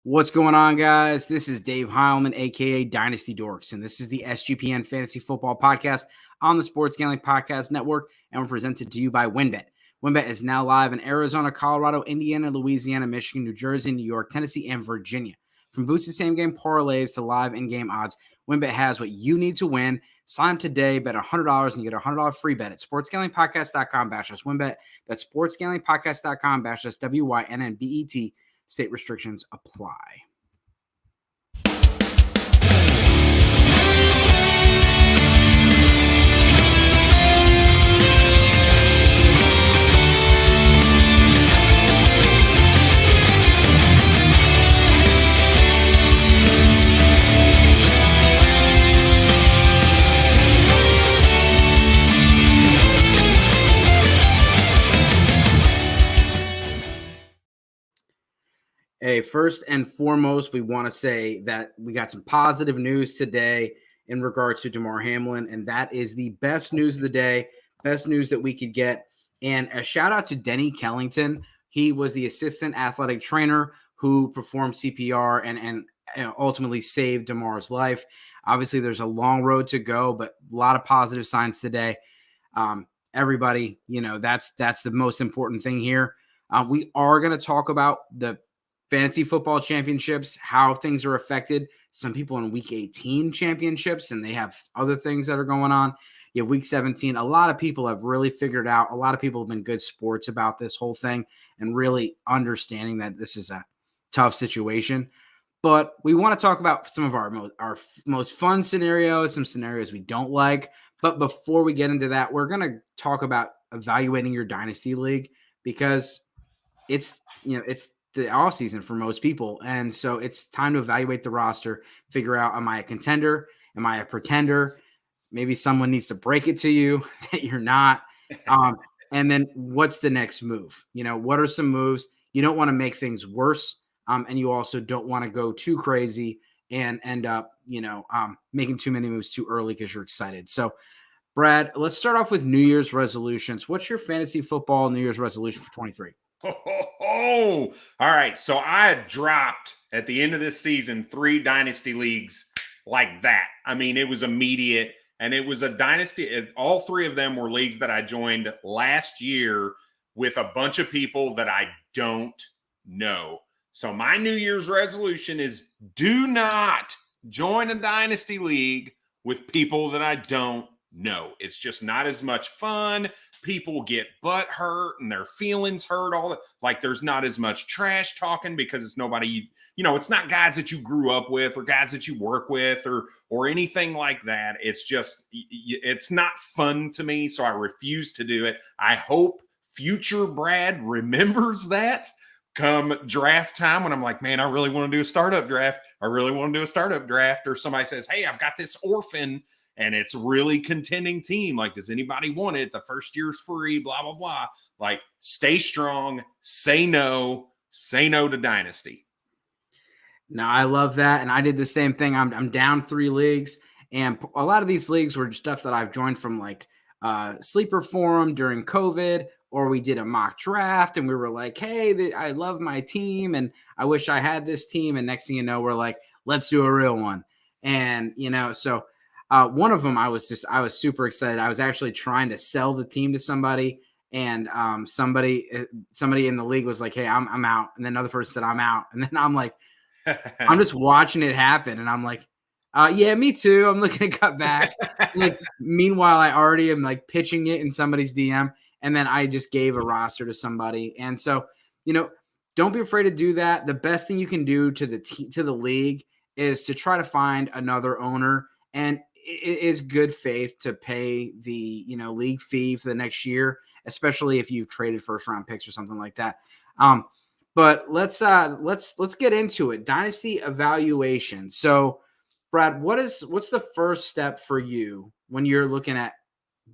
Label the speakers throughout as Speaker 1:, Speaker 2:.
Speaker 1: What's going on, guys? This is Dave Heilman, aka Dynasty Dorks, and this is the SGPN Fantasy Football Podcast on the Sports Gambling Podcast Network, and we're presented to you by WynnBET. WynnBET is now live in Arizona, Colorado, Indiana, Louisiana, Michigan, New Jersey, New York, Tennessee, and Virginia. From boosted same-game parlays to live in-game odds, WynnBET has what you need to win. Sign up today, bet $100, and you get a $100 free bet at sportsgamblingpodcast.com/WynnBET. That's sportsgamblingpodcast.com/WYNNBET. State restrictions apply. Hey, first and foremost, we want to say that we got some positive news today in regards to Damar Hamlin, and that is the best news of the day, best news that we could get. And a shout out to Denny Kellington. He was the assistant athletic trainer who performed CPR and ultimately saved Damar's life. Obviously, there's a long road to go, but a lot of positive signs today. Everybody, that's the most important thing here. We are going to talk about the fantasy football championships, how things are affected. Some people in week 18 championships, and they have other things that are going on. You have week 17. A lot of people have really figured out. A lot of people have been good sports about this whole thing and really understanding that this is a tough situation. But we want to talk about some of our most fun scenarios, some scenarios we don't like. But before we get into that, we're going to talk about evaluating your dynasty league because it's the offseason for most people. And so it's time to evaluate the roster, figure out, am I a contender? Am I a pretender? Maybe someone needs to break it to you that you're not. And then what's the next move? What are some moves? You don't want to make things worse. And you also don't want to go too crazy and end up, making too many moves too early because you're excited. So, Brad, let's start off with New Year's resolutions. What's your fantasy football New Year's resolution for 23?
Speaker 2: All right. So I had dropped at the end of this season 3 dynasty leagues like that. I mean, it was immediate, and it was a dynasty. All 3 of them were leagues that I joined last year with a bunch of people that I don't know. So my New Year's resolution is do not join a dynasty league with people that I don't know. It's just not as much fun. People get butt hurt and their feelings hurt. All that, like, there's not as much trash talking because it's nobody, it's not guys that you grew up with or guys that you work with or anything like that. It's just, it's not fun to me. So I refuse to do it. I hope future Brad remembers that come draft time when I'm like, man, I really want to do a startup draft. Or somebody says, hey, I've got this orphan and it's really contending team. Like, does anybody want it? The first year's free, blah, blah, blah. Like, stay strong, say no to Dynasty.
Speaker 1: No, I love that. And I did the same thing. I'm down 3 leagues. And a lot of these leagues were stuff that I've joined from like Sleeper Forum during COVID, or we did a mock draft and we were like, hey, I love my team and I wish I had this team. And next thing you know, we're like, let's do a real one. And, so one of them, I was super excited. I was actually trying to sell the team to somebody, and somebody in the league was like, hey, I'm out. And then another person said, I'm out. And then I'm like, I'm just watching it happen. And I'm like, yeah, me too. I'm looking to cut back. Like, meanwhile, I already am like pitching it in somebody's DM. And then I just gave a roster to somebody. And so, don't be afraid to do that. The best thing you can do to the league is to try to find another owner. And it is good faith to pay the league fee for the next year, especially if you've traded first round picks or something like that. But let's get into it. Dynasty evaluation. So, Brad, what's the first step for you when you're looking at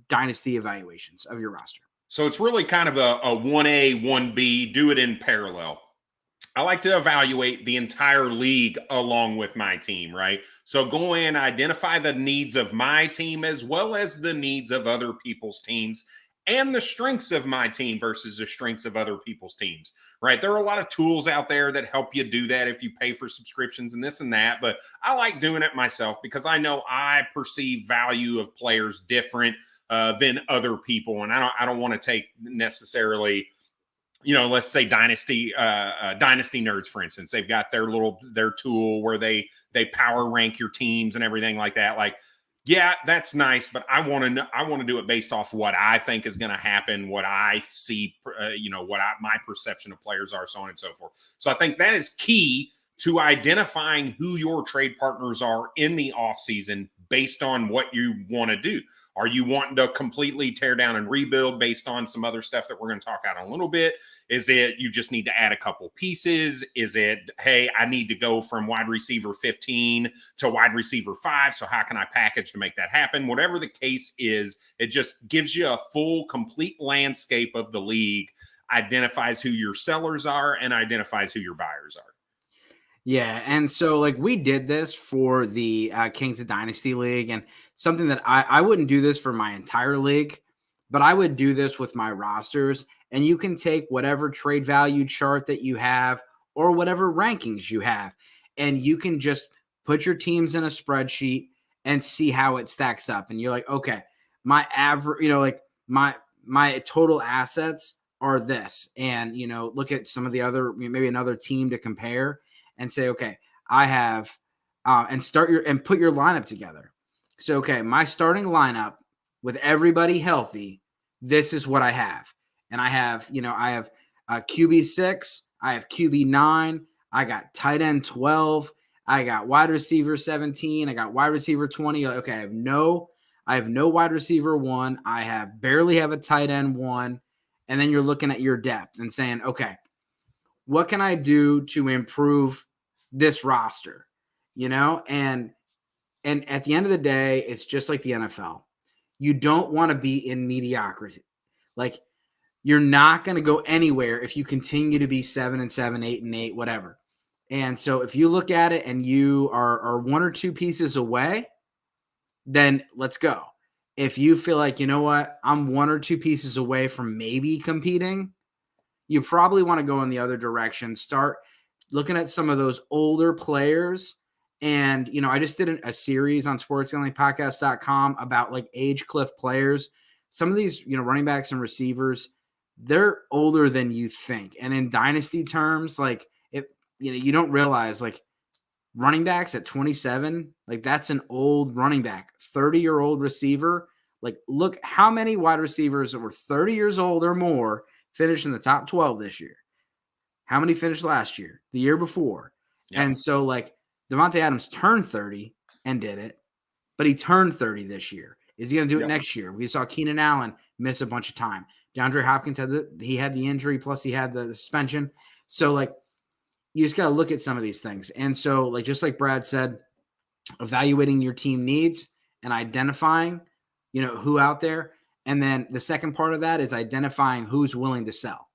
Speaker 1: dynasty evaluations of your roster?
Speaker 2: So it's really kind of a 1A, 1B, do it in parallel. I like to evaluate the entire league along with my team, right? So go in, identify the needs of my team as well as the needs of other people's teams, and the strengths of my team versus the strengths of other people's teams, right? There are a lot of tools out there that help you do that if you pay for subscriptions and this and that, but I like doing it myself because I know I perceive value of players different than other people. And I don't want to take necessarily, let's say Dynasty Nerds, for instance. They've got their tool where they power rank your teams and everything like that. Like, yeah, that's nice, but I want to do it based off what I think is going to happen, what I see, my perception of players are, so on and so forth. So I think that is key to identifying who your trade partners are in the offseason based on what you want to do. Are you wanting to completely tear down and rebuild based on some other stuff that we're going to talk about in a little bit? Is it you just need to add a couple pieces? Is it, hey, I need to go from wide receiver 15 to wide receiver 5, so how can I package to make that happen? Whatever the case is, it just gives you a full, complete landscape of the league, identifies who your sellers are, and identifies who your buyers are.
Speaker 1: Yeah, and so like we did this for the Kings of Dynasty League, and something that I wouldn't do this for my entire league, but I would do this with my rosters. And you can take whatever trade value chart that you have or whatever rankings you have, and you can just put your teams in a spreadsheet and see how it stacks up. And you're like, okay, my average, like my total assets are this, and look at some of the other, maybe another team to compare. And say, okay, I have, and put your lineup together. So, okay, my starting lineup with everybody healthy, this is what I have. And I have, I have QB6, I have QB9, I got tight end 12, I got wide receiver 17, I got wide receiver 20. Okay, I have no wide receiver 1, barely have a tight end 1. And then you're looking at your depth and saying, okay, what can I do to improve this roster? And at the end of the day, it's just like the NFL. You don't want to be in mediocrity. Like, you're not going to go anywhere if you continue to be 7-7, 8-8, whatever. And so if you look at it and you are 1 or 2 pieces away, then let's go. If you feel like, I'm 1 or 2 pieces away from maybe competing, you probably want to go in the other direction. Start looking at some of those older players. And, I just did a series on sportsgamblingpodcast.com about like age cliff players. Some of these, running backs and receivers, they're older than you think. And in dynasty terms, like you don't realize like running backs at 27, like that's an old running back. 30-year-old receiver. Like, look how many wide receivers that were 30 years old or more finished in the top 12 this year. How many finished last year, the year before? Yep. And so, like, Devontae Adams turned 30 and did it, but he turned 30 this year. Is he going to do it next year? We saw Keenan Allen miss a bunch of time. DeAndre Hopkins had the injury, plus he had the suspension. So, like, you just got to look at some of these things. And so, like, just like Brad said, evaluating your team needs and identifying, who out there. And then the second part of that is identifying who's willing to sell.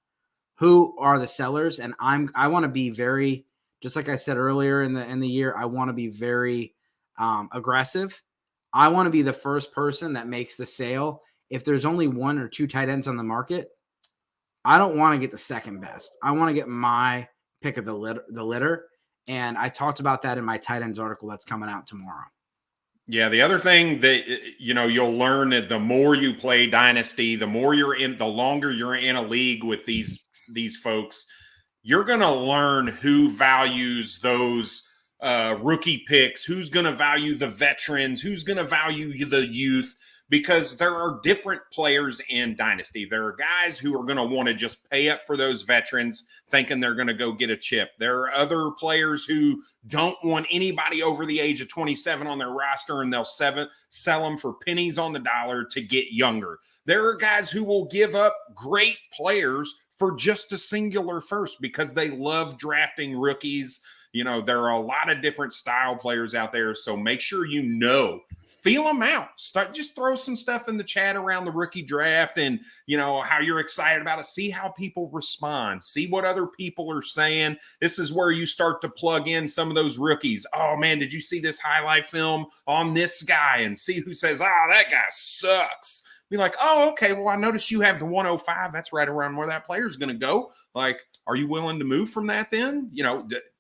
Speaker 1: Who are the sellers? And I want to be very, just like I said earlier in the year, I want to be very aggressive. I want to be the first person that makes the sale. If there's only 1 or 2 tight ends on the market, I don't want to get the second best. I want to get my pick of the litter. And I talked about that in my tight ends article that's coming out tomorrow.
Speaker 2: Yeah, the other thing that you'll learn that the more you play Dynasty, the longer you're in a league with these folks, you're going to learn who values those rookie picks, who's going to value the veterans, who's going to value the youth, because there are different players in Dynasty. There are guys who are going to want to just pay up for those veterans thinking they're going to go get a chip. There are other players who don't want anybody over the age of 27 on their roster, and they'll sell them for pennies on the dollar to get younger. There are guys who will give up great players for just a singular first because they love drafting rookies. There are a lot of different style players out there. So make sure feel them out. Just throw some stuff in the chat around the rookie draft and, how you're excited about it. See how people respond. See what other people are saying. This is where you start to plug in some of those rookies. Oh, man, did you see this highlight film on this guy? And see who says, that guy sucks. be like, oh, okay, well, I noticed you have the 105. That's right around where that player is going to go. Like, are you willing to move from that then?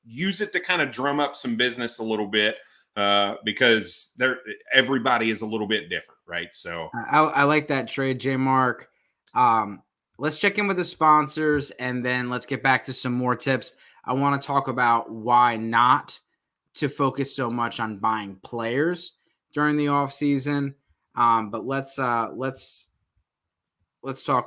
Speaker 2: Use it to kind of drum up some business a little bit because everybody is a little bit different, right? So
Speaker 1: I like that trade, J Mark. Let's check in with the sponsors and then let's get back to some more tips. I want to talk about why not to focus so much on buying players during the offseason. But let's talk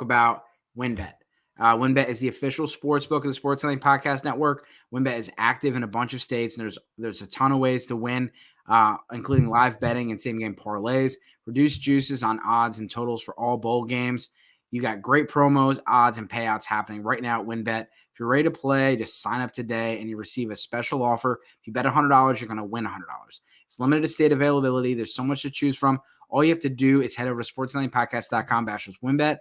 Speaker 1: about WynnBET. WynnBET is the official sports book of the Sports Selling Podcast Network. WynnBET is active in a bunch of states, and there's a ton of ways to win, including live betting and same-game parlays, reduced juices on odds and totals for all bowl games. You got great promos, odds, and payouts happening right now at WynnBET. If you're ready to play, just sign up today, and you receive a special offer. If you bet $100, you're going to win $100. It's limited to state availability. There's so much to choose from. All you have to do is head over to sportsgambling.podcast.com/WynnBET.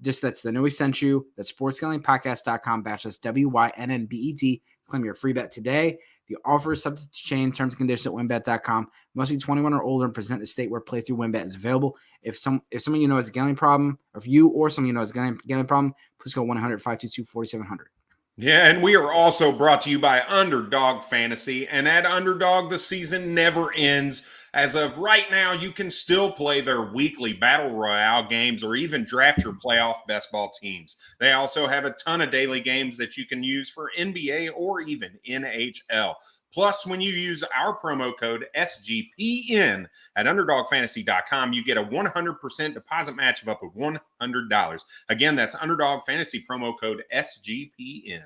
Speaker 1: Just that's the new we sent you. That's sportsgamblingpodcast.com/WYNNBET. Claim your free bet today. The offer is subject to change. Terms and conditions at WynnBET.com. Must be 21 or older and present the state where playthrough WynnBET is available. If someone you know has a gambling problem, or if you or someone you know has a gambling problem, please call 1-800-522-4700.
Speaker 2: Yeah, and we are also brought to you by Underdog Fantasy. And at Underdog, the season never ends. As of right now, you can still play their weekly Battle Royale games or even draft your playoff best ball teams. They also have a ton of daily games that you can use for NBA or even NHL. Plus, when you use our promo code SGPN at UnderdogFantasy.com, you get a 100% deposit match of up to $100. Again, that's Underdog Fantasy promo code SGPN.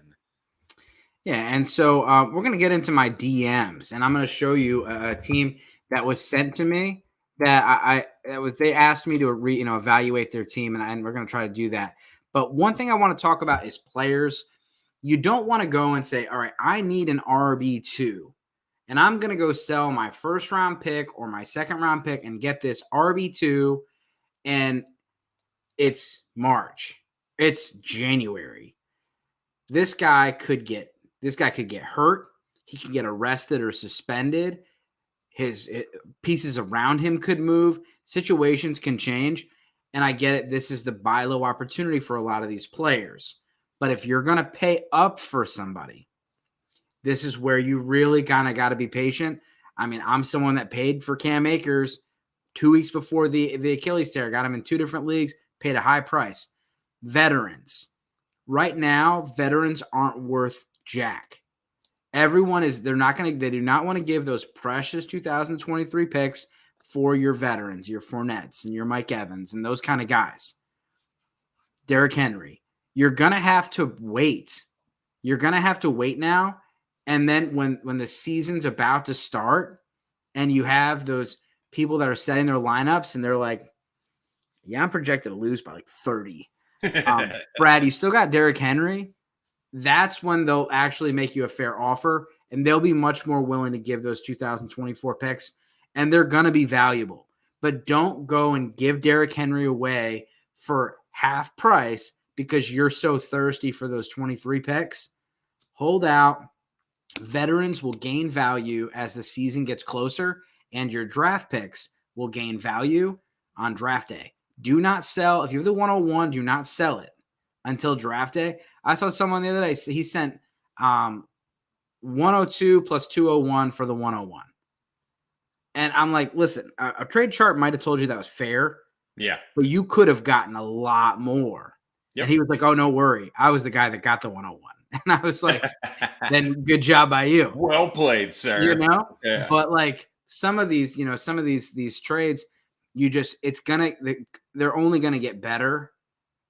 Speaker 1: Yeah, and so we're going to get into my DMs, and I'm going to show you a team that was sent to me that they asked me to evaluate their team, and we're going to try to do that. But one thing I want to talk about is players. You don't want to go and say, all right, I need an RB2, and I'm going to go sell my first round pick or my second round pick and get this RB2, and it's March. It's January. This guy could get hurt. He could get arrested or suspended. His pieces around him could move. Situations can change. And I get it. This is the buy low opportunity for a lot of these players. But if you're going to pay up for somebody, this is where you really kind of got to be patient. I mean, I'm someone that paid for Cam Akers 2 weeks before the Achilles tear. Got him in 2 different leagues, paid a high price. Veterans. Right now, veterans aren't worth jack. They do not want to give those precious 2023 picks for your veterans, your Fournettes and your Mike Evans and those kind of guys. Derrick Henry. You're going to have to wait. You're going to have to wait now. And then when the season's about to start and you have those people that are setting their lineups and they're like, yeah, I'm projected to lose by like 30. Brad, you still got Derrick Henry. That's when they'll actually make you a fair offer, and they'll be much more willing to give those 2024 picks, and they're going to be valuable. But don't go and give Derrick Henry away for half price because you're so thirsty for those 23 picks. Hold out. Veterans will gain value as the season gets closer, and your draft picks will gain value on draft day. Do not sell. If you have the 101, do not sell it until draft day. I saw someone the other day, he sent 102 plus 201 for the 101. And I'm like, listen, a trade chart might have told you that was fair.
Speaker 2: Yeah.
Speaker 1: But you could have gotten a lot more. Yep. And he was like, oh, no worry. I was the guy that got the 101. And I was like, then good job by you.
Speaker 2: Well played, sir.
Speaker 1: You know?
Speaker 2: Yeah.
Speaker 1: But like some of these trades, they're only going to get better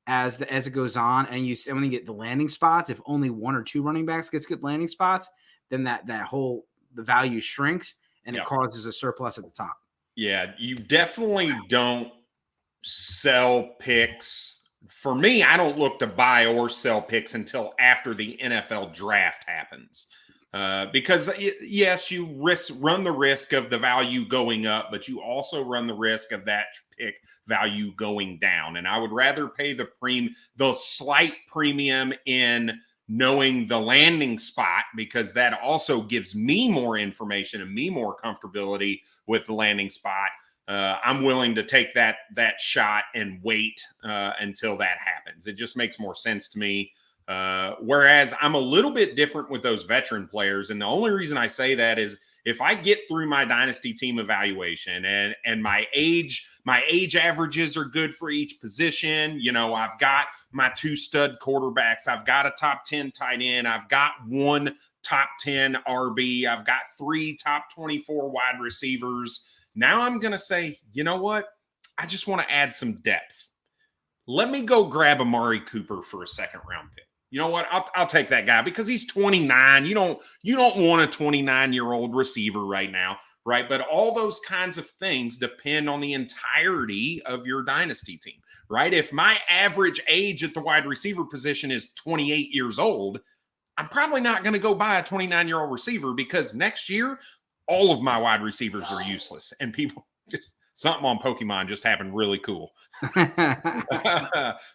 Speaker 1: as it goes on, and when you get the landing spots, if only 1 or 2 running backs gets good landing spots, then the value shrinks and it causes a surplus at the top.
Speaker 2: Yeah, you definitely don't sell picks. For me, I don't look to buy or sell picks until after the NFL draft happens. Because yes, you run the risk of the value going up, but you also run the risk of that pick value going down. And I would rather pay the slight premium in knowing the landing spot, because that also gives me more information and me more comfortability with the landing spot, I'm willing to take that shot and wait until that happens. It just makes more sense to me. Whereas I'm a little bit different with those veteran players. And the only reason I say that is if I get through my dynasty team evaluation and my age averages are good for each position, I've got my 2 stud quarterbacks, I've got a top 10 tight end, I've got 1 top 10 RB, I've got 3 top 24 wide receivers. Now I'm going to say, you know what? I just want to add some depth. Let me go grab Amari Cooper for a second round pick. You know what? I'll take that guy because he's 29. You don't want a 29-year-old receiver right now, right? But all those kinds of things depend on the entirety of your dynasty team, right? If my average age at the wide receiver position is 28 years old, I'm probably not going to go buy a 29-year-old receiver because next year, all of my wide receivers are useless. And people just something on Pokemon just happened really cool.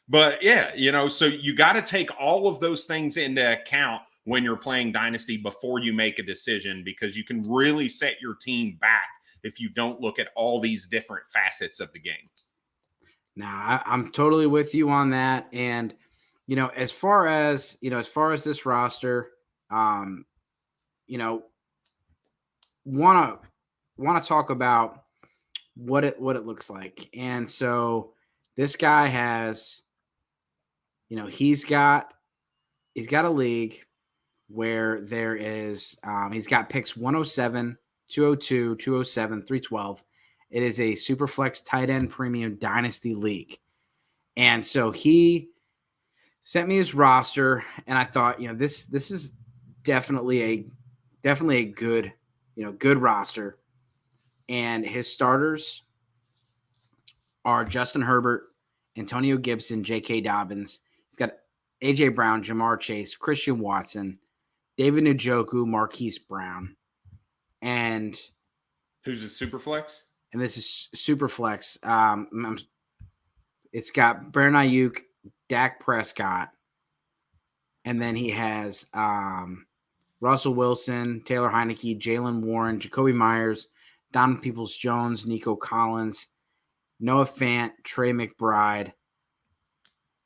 Speaker 2: But yeah, so you got to take all of those things into account when you're playing Dynasty before you make a decision, because you can really set your team back if you don't look at all these different facets of the game.
Speaker 1: Now, I'm totally with you on that. And, as far as this roster, want to talk about what it looks like. And so this guy has, he's got a league where there is, he's got picks 107, 202, 207, 312. It is a Superflex tight end premium dynasty league. And so he sent me his roster and I thought, this is definitely a good, good roster. And his starters are Justin Herbert, Antonio Gibson, J.K. Dobbins. He's got A.J. Brown, Jamar Chase, Christian Watson, David Njoku, Marquise Brown. And
Speaker 2: who's a super flex?
Speaker 1: And this is super flex. It's got Brandon Ayuk, Dak Prescott. And then he has Russell Wilson, Taylor Heineke, Jalen Warren, Jacoby Myers, Donovan Peoples-Jones, Nico Collins, Noah Fant, Trey McBride,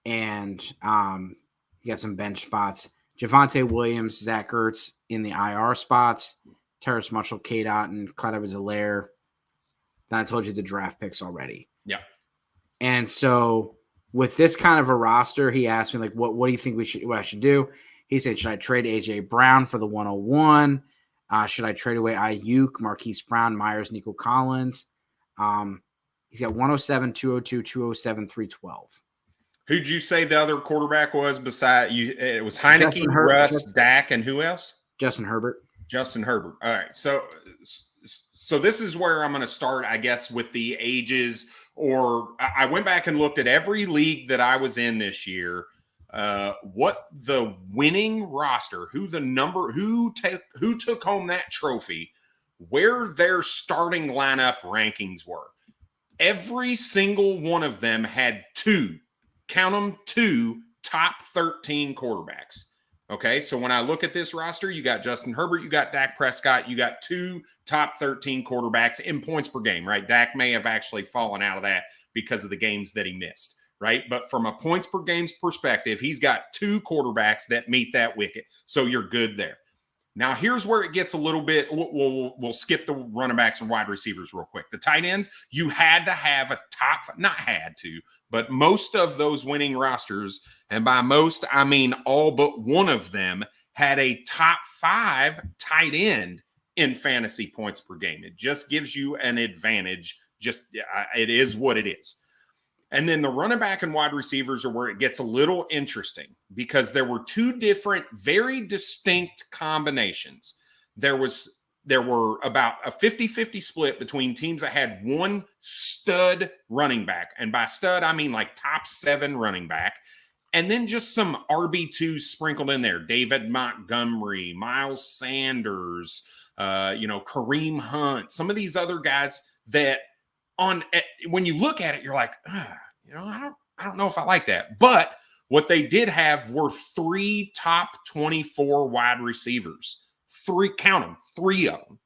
Speaker 1: and he got some bench spots. Javonte Williams, Zach Ertz in the IR spots, Terrace Marshall, K. Dot, and Clyde Edwards-Helaire. Then I told you the draft picks already.
Speaker 2: Yeah.
Speaker 1: And so with this kind of a roster, he asked me, like, what do you think what I should do? He said, should I trade A.J. Brown for the 101? Should I trade away Ayuk, Marquise Brown, Myers, Nico Collins? He's got 107, 202, 207, 312.
Speaker 2: Who'd you say the other quarterback was beside you? It was Heineke, Russ, Dak, and who else?
Speaker 1: Justin Herbert.
Speaker 2: Justin Herbert. All right. So this is where I'm going to start, I guess, with the ages. Or I went back and looked at every league that I was in this year. What the winning roster, who took home that trophy, where their starting lineup rankings were. Every single one of them had 2 top 13 quarterbacks. Okay, so when I look at this roster, you got Justin Herbert, you got Dak Prescott, you got 2 top 13 quarterbacks in points per game, right? Dak may have actually fallen out of that because of the games that he missed, right? But from a points per games perspective, he's got 2 quarterbacks that meet that wicket. So you're good there. Now, here's where it gets a little bit, we'll skip the running backs and wide receivers real quick. The tight ends, you had to have a not had to, but most of those winning rosters, and by most, I mean all but one of them, had a top 5 tight end in fantasy points per game. It just gives you an advantage. It is what it is. And then the running back and wide receivers are where it gets a little interesting because there were 2 different, very distinct combinations. There were about a 50-50 split between teams that had 1 stud running back. And by stud, I mean like top 7 running back. And then just some RB2s sprinkled in there. David Montgomery, Miles Sanders, Kareem Hunt, some of these other guys that when you look at it, you're like, I don't know if I like that. But what they did have were 3 top 24 wide receivers. 3 of them.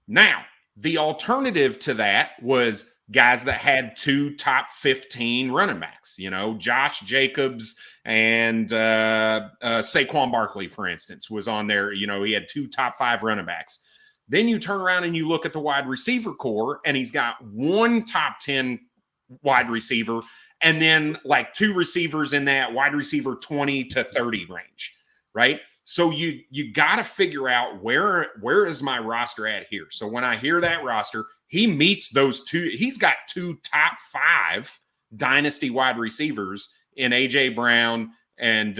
Speaker 2: Now, The alternative to that was guys that had 2 top 15 running backs, Josh Jacobs and Saquon Barkley, for instance, was on there. He had 2 top 5 running backs. Then you turn around and you look at the wide receiver core, and he's got 1 top 10 wide receiver, and then like 2 receivers in that wide receiver 20 to 30 range, right? So you got to figure out where is my roster at here. So when I hear that roster, he meets those 2. He's got 2 top 5 dynasty wide receivers in AJ Brown and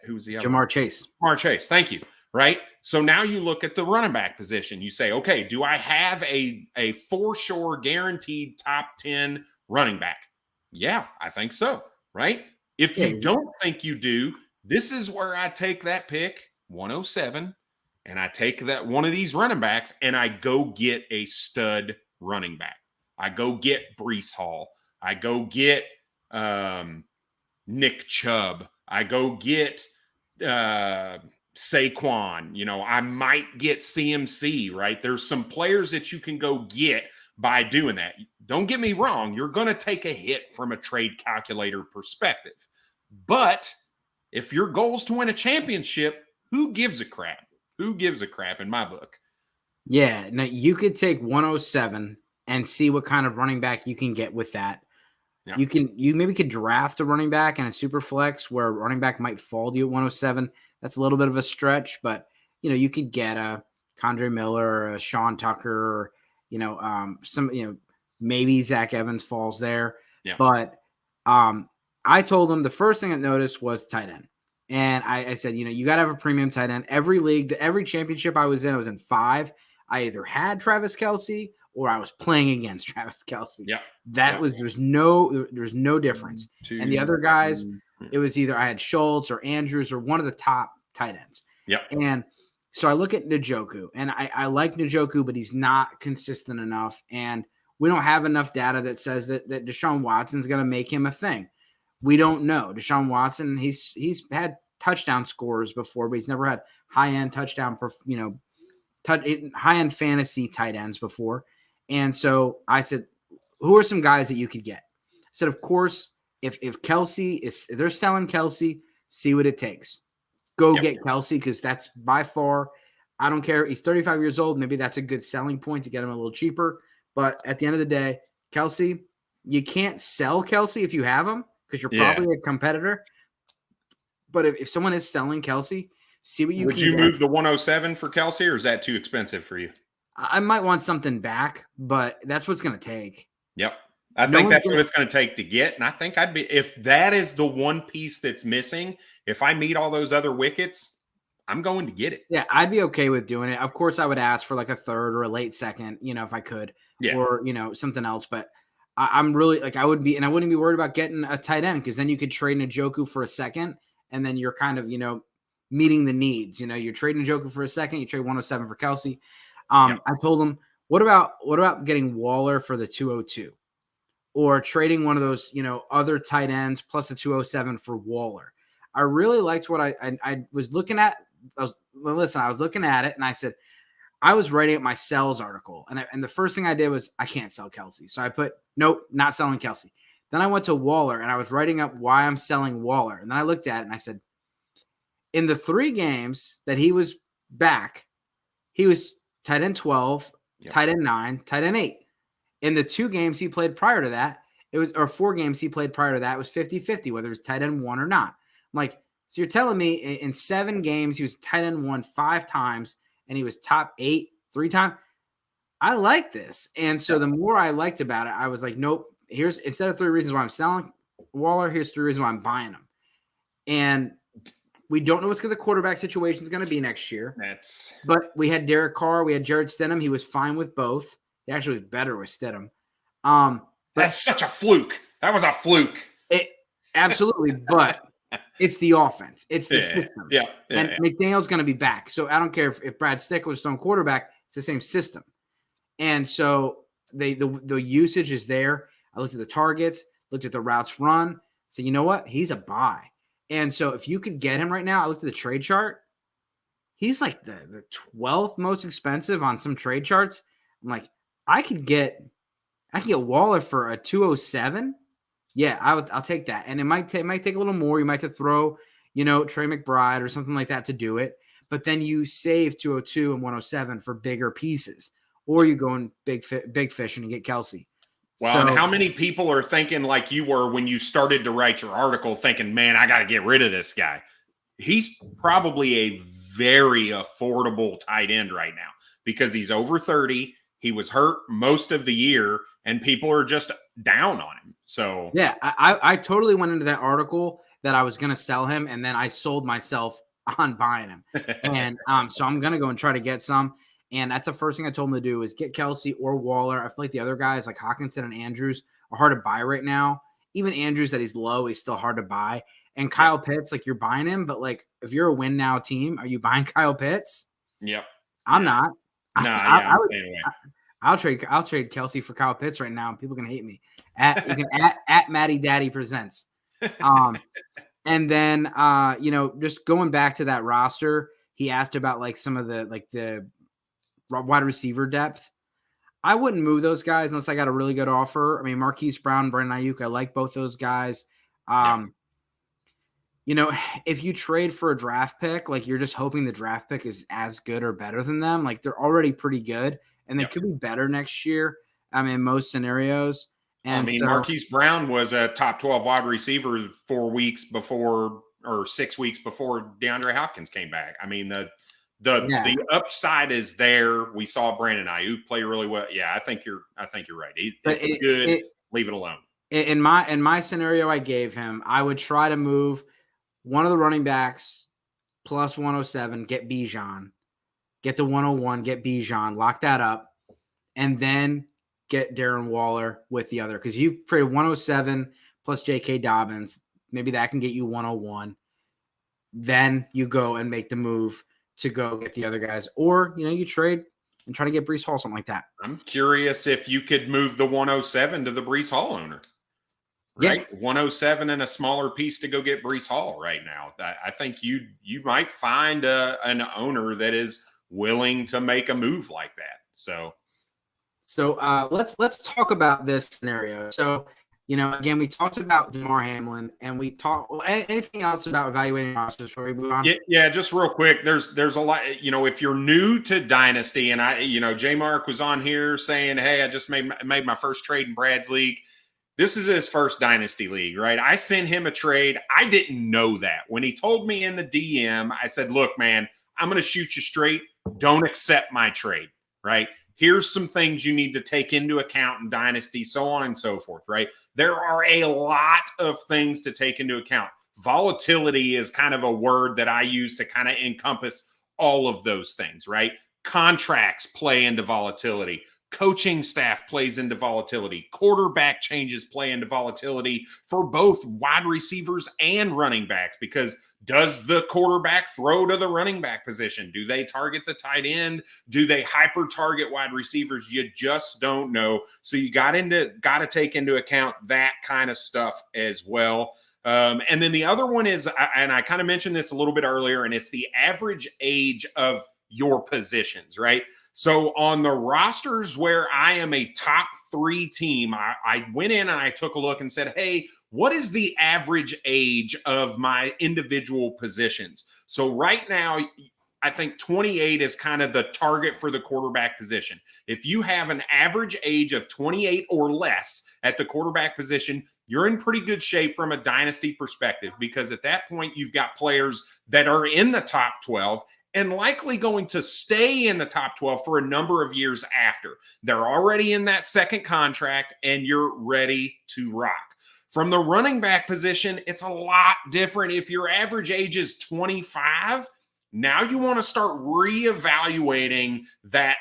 Speaker 2: who's the other?
Speaker 1: Jamar Chase.
Speaker 2: Jamar Chase. Thank you. Right. So now you look at the running back position. You say, okay, do I have a for sure guaranteed top 10 running back? Yeah, I think so. Right. If you don't think you do, this is where I take that pick, 107, and I take that one of these running backs and I go get a stud running back. I go get Breece Hall. I go get Nick Chubb. I go get Saquon. I might get CMC, right? There's some players that you can go get by doing that. Don't get me wrong. You're going to take a hit from a trade calculator perspective. But if your goal is to win a championship, who gives a crap? Who gives a crap in my book?
Speaker 1: Yeah. Now you could take 107 and see what kind of running back you can get with that. Yeah. You maybe could draft a running back in a super flex where a running back might fall to you at 107. That's a little bit of a stretch, but you could get a Condre Miller or a Sean Tucker, or, maybe Zach Evans falls there.
Speaker 2: Yeah.
Speaker 1: But I told him the first thing I noticed was tight end. And I said, you got to have a premium tight end. Every league, every championship I was in 5. I either had Travis Kelce or I was playing against Travis Kelce.
Speaker 2: Yeah.
Speaker 1: There's no difference. And the other guys, it was either I had Schultz or Andrews or one of the top tight ends.
Speaker 2: Yeah.
Speaker 1: And so I look at Njoku, and I like Njoku, but he's not consistent enough. And we don't have enough data that says that Deshaun Watson's going to make him a thing. We don't know. Deshaun Watson, he's had touchdown scores before, but he's never had high-end touchdown, high-end fantasy tight ends before. And so I said, who are some guys that you could get? I said, of course, if Kelce if they're selling Kelce, see what it takes. Go get Kelce, because that's by far, I don't care. He's 35 years old. Maybe that's a good selling point to get him a little cheaper. But at the end of the day, Kelce, you can't sell Kelce if you have him, because you're probably a competitor. But if someone is selling Kelce, see what you
Speaker 2: Would you move the 107 for Kelce, or is that too expensive for you?
Speaker 1: I might want something back, but that's what it's going to take.
Speaker 2: Yep. I think that's what it's going to take to get. And I think if that is the one piece that's missing, if I meet all those other wickets, I'm going to get it.
Speaker 1: Yeah, I'd be okay with doing it. Of course, I would ask for like a third or a late second, if I could, or, something else. But I'm really I would be, and I wouldn't be worried about getting a tight end, because then you could trade Njoku for a second, and then you're kind of, meeting the needs. You're trading Njoku for a second, you trade 107 for Kelce. I told him, what about getting Waller for the 202, or trading one of those, other tight ends plus the 207 for Waller? I really liked what I was looking at. I was looking at it, and I said, I was writing up my sells article, and the first thing I did was, I can't sell Kelce. So I put, nope, not selling Kelce. Then I went to Waller, and I was writing up why I'm selling Waller. And then I looked at it, and I said, in the 3 games that he was back, he was tight end 12, tight end 9, tight end 8. In the 2 games he played prior to that, or 4 games he played prior to that, it was 50-50, whether it was tight end 1 or not. I'm like, so you're telling me in 7 games he was tight end 1 5 times, and he was top 8 3 times? I like this. And so the more I liked about it, I was like, nope, here's, instead of 3 reasons why I'm selling Waller, here's 3 reasons why I'm buying him. And we don't know what the quarterback situation is going to be next year. But we had Derek Carr, we had Jared Stidham. He was fine with both. He actually was better with Stidham.
Speaker 2: That's such a fluke. That was a fluke.
Speaker 1: Absolutely, but it's the offense. It's the system. And McDaniel's going to be back. So I don't care if Brad Stickler's throwing quarterback. It's the same system. And so the usage is there. I looked at the targets, looked at the routes run. So you know what? He's a buy. And so if you could get him right now, I looked at the trade chart. he's like the 12th most expensive on some trade charts. I'm like, I could get Waller for a 207. Yeah, I'll take that. And it might take a little more. You might have to throw, Trey McBride or something like that to do it. But then you save 202 and 107 for bigger pieces, or you go in big fish and you get Kelsey.
Speaker 2: Well, and how many people are thinking like you were when you started to write your article, thinking, man, I got to get rid of this guy? He's probably a very affordable tight end right now because he's over 30. He was hurt most of the year, and people are just down on him. So
Speaker 1: yeah, I totally went into that article that I was going to sell him, and then I sold myself on buying him. And so I'm going to go and try to get some. And that's the first thing I told him to do is get Kelsey or Waller. I feel like the other guys like Hawkinson and Andrews are hard to buy right now. Even Andrews, that he's low, he's still hard to buy. And Kyle Pitts, like, you're buying him, but like if you're a win now team, are you buying Kyle Pitts?
Speaker 2: Yep.
Speaker 1: I'm not.
Speaker 2: No,
Speaker 1: I'll trade Kelsey for Kyle Pitts right now, and people can hate me. At Matty Daddy Presents. And then just going back to that roster, he asked about like some of the wide receiver depth. I wouldn't move those guys unless I got a really good offer. I mean, Marquise Brown, Brandon Ayuk, I like both those guys. If you trade for a draft pick, like you're just hoping the draft pick is as good or better than them. Like they're already pretty good, and they could be better next year. I mean, most scenarios. And
Speaker 2: Marquise Brown was a top 12 wide receiver 4 weeks before or 6 weeks before DeAndre Hopkins came back. I mean, the upside is there. We saw Brandon Ayuk play really well. Yeah, I think you're right. It's good. Leave it alone.
Speaker 1: In my scenario I gave him, I would try to move one of the running backs plus 107, get Bijan, get the 101, get Bijan, lock that up, and then get Darren Waller with the other. Because you traded 107 plus J.K. Dobbins. Maybe that can get you 101. Then you go and make the move to go get the other guys. Or, you trade and try to get Breece Hall, something like that.
Speaker 2: I'm curious if you could move the 107 to the Breece Hall owner. Right? Yeah. 107 and a smaller piece to go get Breece Hall right now. I think you might find an owner that is willing to make a move like that. So let's talk about this scenario. So, again, we talked about Damar Hamlin, and we talked anything else about evaluating rosters before we move on? Yeah, just real quick. There's a lot, if you're new to Dynasty, and J Mark was on here saying, hey, I just made my first trade in Brad's league. This is his first Dynasty league, right? I sent him a trade. I didn't know that. When he told me in the DM, I said, look, man, I'm going to shoot you straight. Don't accept my trade, right? Here's some things you need to take into account in Dynasty, so on and so forth, right? There are a lot of things to take into account. Volatility is kind of a word that I use to kind of encompass all of those things, right? Contracts play into volatility. Coaching staff plays into volatility. Quarterback changes play into volatility for both wide receivers and running backs, because does the quarterback throw to the running back position? Do they target the tight end? Do they hyper target wide receivers? You just don't know. So you got to take into account that kind of stuff as well. And then the other one is, and I kind of mentioned this a little bit earlier, and it's the average age of your positions, right? So on the rosters where I am a top 3 team, I went in and I took a look and said, hey, what is the average age of my individual positions? So right now, I think 28 is kind of the target for the quarterback position. If you have an average age of 28 or less at the quarterback position, you're in pretty good shape from a dynasty perspective, because at that point, you've got players that are in the top 12 and likely going to stay in the top 12 for a number of years after. They're already in that second contract, and you're ready to rock. From the running back position, it's a lot different. If your average age is 25, now you want to start reevaluating that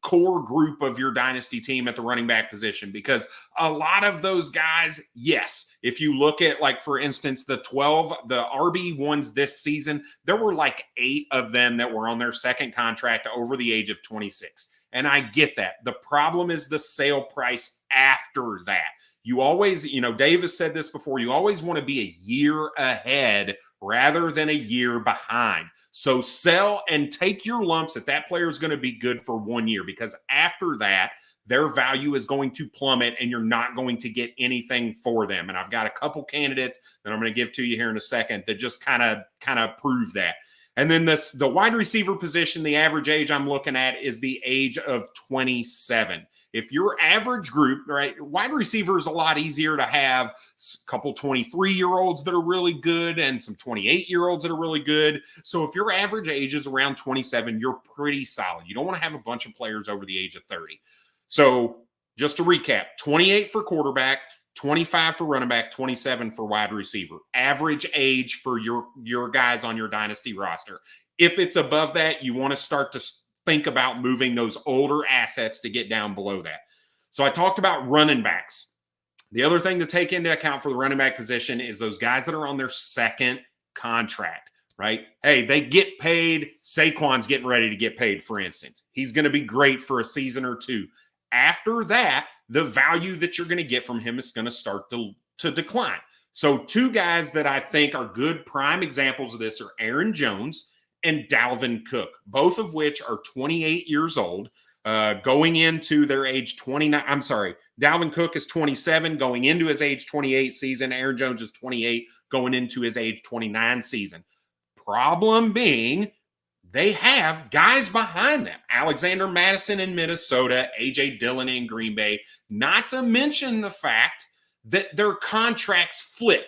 Speaker 2: core group of your dynasty team at the running back position, because a lot of those guys, yes, if you look at, like, for instance, the RB ones this season, there were like 8 of them that were on their second contract over the age of 26. And I get that. The problem is the sale price after that. You always, Dave has said this before, you always want to be a year ahead rather than a year behind. So sell and take your lumps that player is going to be good for 1 year, because after that, their value is going to plummet and you're not going to get anything for them. And I've got a couple candidates that I'm going to give to you here in a second that just kind of prove that. And then the wide receiver position, the average age I'm looking at is the age of 27. If your average group, right, wide receiver is a lot easier to have a couple 23-year-olds that are really good and some 28-year-olds that are really good. So if your average age is around 27, you're pretty solid. You don't want to have a bunch of players over the age of 30. So just to recap, 28 for quarterback, 25 for running back, 27 for wide receiver. Average age for your guys on your dynasty roster. If it's above that, you want to start to think about moving those older assets to get down below that. So I talked about running backs. The other thing to take into account for the running back position is those guys that are on their second contract, right? Hey, they get paid. Saquon's getting ready to get paid, for instance. He's going to be great for a season or two. After that, the value that you're going to get from him is going to start to decline. So two guys that I think are good prime examples of this are Aaron Jones and Dalvin Cook, both of which are 28 years old, going into their age 29. I'm sorry, Dalvin Cook is 27 going into his age 28 season. Aaron Jones is 28 going into his age 29 season. Problem being, they have guys behind them. Alexander Mattison in Minnesota, A.J. Dillon in Green Bay, not to mention the fact that their contracts flip.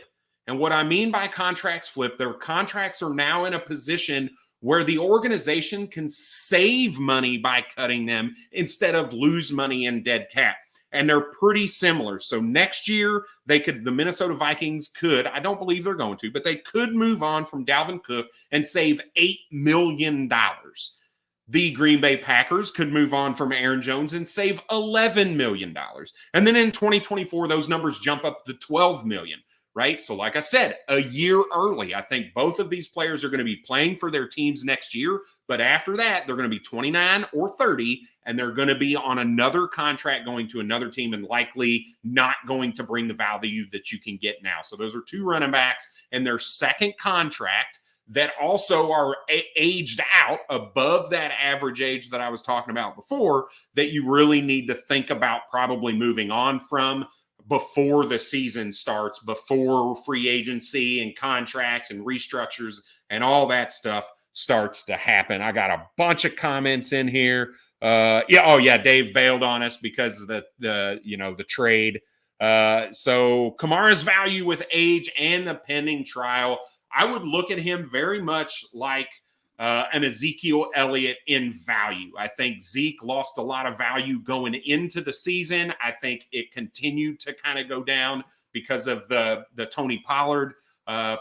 Speaker 2: And what I mean by contracts flip, their contracts are now in a position where the organization can save money by cutting them instead of lose money in dead cap. And they're pretty similar. So next year, the Minnesota Vikings could, I don't believe they're going to, but they could move on from Dalvin Cook and save $8 million. The Green Bay Packers could move on from Aaron Jones and save $11 million. And then in 2024, those numbers jump up to $12 million. Right? So like I said, a year early, I think both of these players are going to be playing for their teams next year. But after that, they're going to be 29 or 30, and they're going to be on another contract going to another team and likely not going to bring the value that you can get now. So those are two running backs in their second contract that also are aged out above that average age that I was talking about before, that you really need to think about probably moving on from before the season starts, before free agency and contracts and restructures and all that stuff starts to happen. I got a bunch of comments in here. Dave bailed on us because of the trade. So Kamara's value with age and the pending trial, I would look at him very much like an Ezekiel Elliott in value. I think Zeke lost a lot of value going into the season. I think it continued to kind of go down because of the Tony Pollard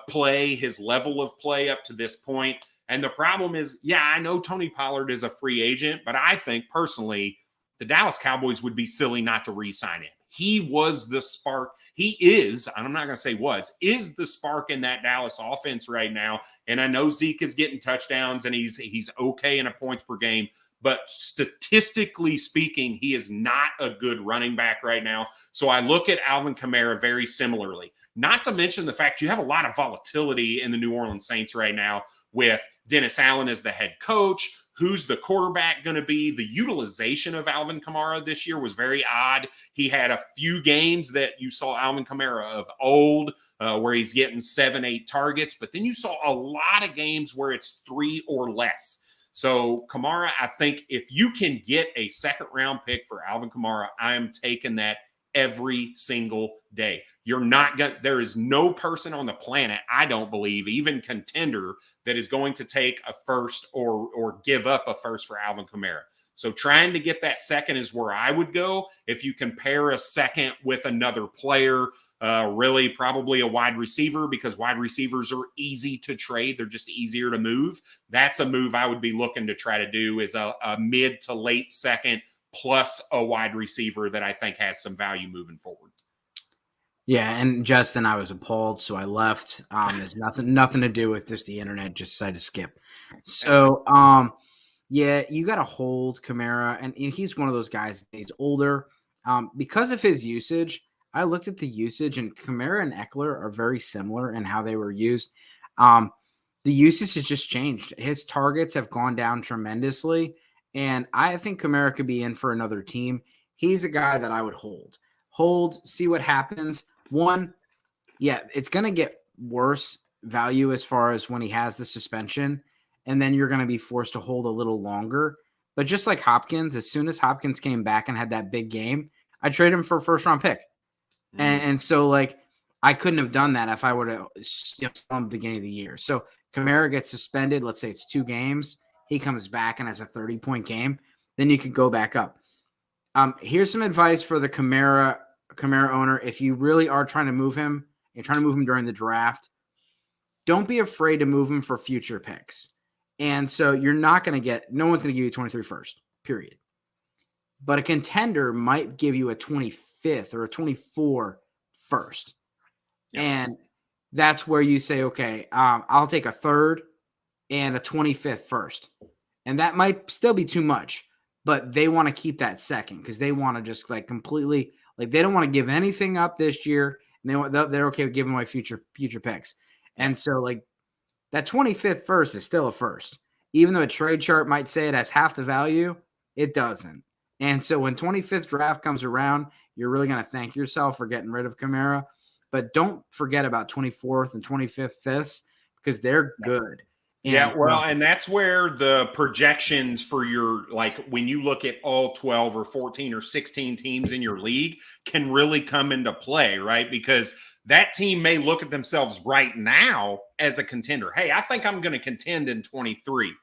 Speaker 2: play, his level of play up to this point. And the problem is, I know Tony Pollard is a free agent, but I think personally the Dallas Cowboys would be silly not to re-sign him. He was the spark. He is, I'm not going to say is the spark in that Dallas offense right now. And I know Zeke is getting touchdowns and he's okay in a points per game, but statistically speaking, he is not a good running back right now. So I look at Alvin Kamara very similarly, not to mention the fact you have a lot of volatility in the New Orleans Saints right now with Dennis Allen as the head coach. Who's the quarterback going to be? The utilization of Alvin Kamara this year was very odd. He had a few games that you saw Alvin Kamara of old, where he's getting 7-8 targets, but then you saw a lot of games where it's 3 or less. So Kamara, I think if you can get a second round pick for Alvin Kamara, I am taking that every single day. There is no person on the planet, I don't believe, even contender, that is going to take a first or give up a first for Alvin Kamara. So trying to get that second is where I would go. If you compare a second with another player, really probably a wide receiver, because wide receivers are easy to trade. They're just easier to move. That's a move I would be looking to try to do, is a mid to late second plus a wide receiver that I think has some value moving forward.
Speaker 1: Yeah, and Justin, I was appalled, so I left. There's nothing to do with just the internet, just decided to skip. So, you got to hold Kamara, and he's one of those guys. He's older. Because of his usage, I looked at the usage, and Kamara and Eckler are very similar in how they were used. The usage has just changed. His targets have gone down tremendously, and I think Kamara could be in for another team. He's a guy that I would hold, see what happens. One, yeah, it's going to get worse value as far as when he has the suspension, and then you're going to be forced to hold a little longer. But just like Hopkins, as soon as Hopkins came back and had that big game, I traded him for a first-round pick. And so, like, I couldn't have done that if I were to sell him at the beginning of the year. So Kamara gets suspended. Let's say it's 2 games. He comes back and has a 30-point game. Then you could go back up. Here's some advice for the Kamara owner. If you really are trying to move him, you're trying to move him during the draft, don't be afraid to move him for future picks. And so you're not going to get – no one's going to give you 23 first, period. But a contender might give you a 25th or a 24 first. Yeah. And that's where you say, okay, I'll take a 3rd and a 25th first. And that might still be too much, but they want to keep that 2nd because they want to just like completely – like they don't want to give anything up this year. And they're okay with giving away future picks. And so like that 25th first is still a first. Even though a trade chart might say it has half the value, it doesn't. And so when 25th draft comes around, you're really going to thank yourself for getting rid of Kamara. But don't forget about 24th and 25th fifths because they're good.
Speaker 2: And, and that's where the projections for your, like when you look at all 12 or 14 or 16 teams in your league can really come into play, right? Because that team may look at themselves right now as a contender. Hey, I think I'm going to contend in 23.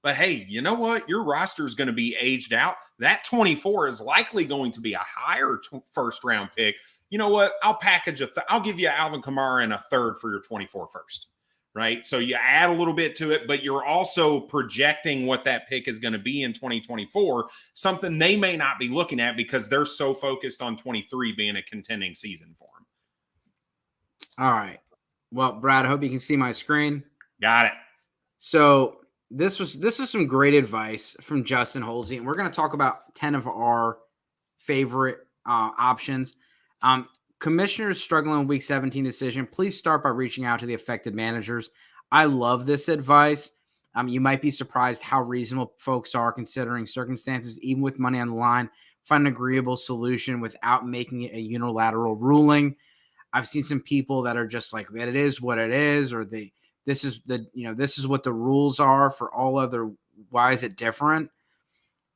Speaker 2: But hey, you know what? Your roster is going to be aged out. That 24 is likely going to be a higher first-round pick. You know what? I'll package I'll give you Alvin Kamara and a 3rd for your 24 first. Right. So you add a little bit to it, but you're also projecting what that pick is going to be in 2024, something they may not be looking at because they're so focused on 23 being a contending season for them.
Speaker 1: All right. Well, Brad, I hope you can see my screen.
Speaker 2: Got it.
Speaker 1: So this was some great advice from Justin Holsey, and we're going to talk about 10 of our favorite options. Commissioners struggling with Week 17 decision, please start by reaching out to the affected managers. I love this advice. You might be surprised how reasonable folks are considering circumstances, even with money on the line. Find an agreeable solution without making it a unilateral ruling. I've seen some people that are just like, that it is what it is, or this is what the rules are for all other. Why is it different?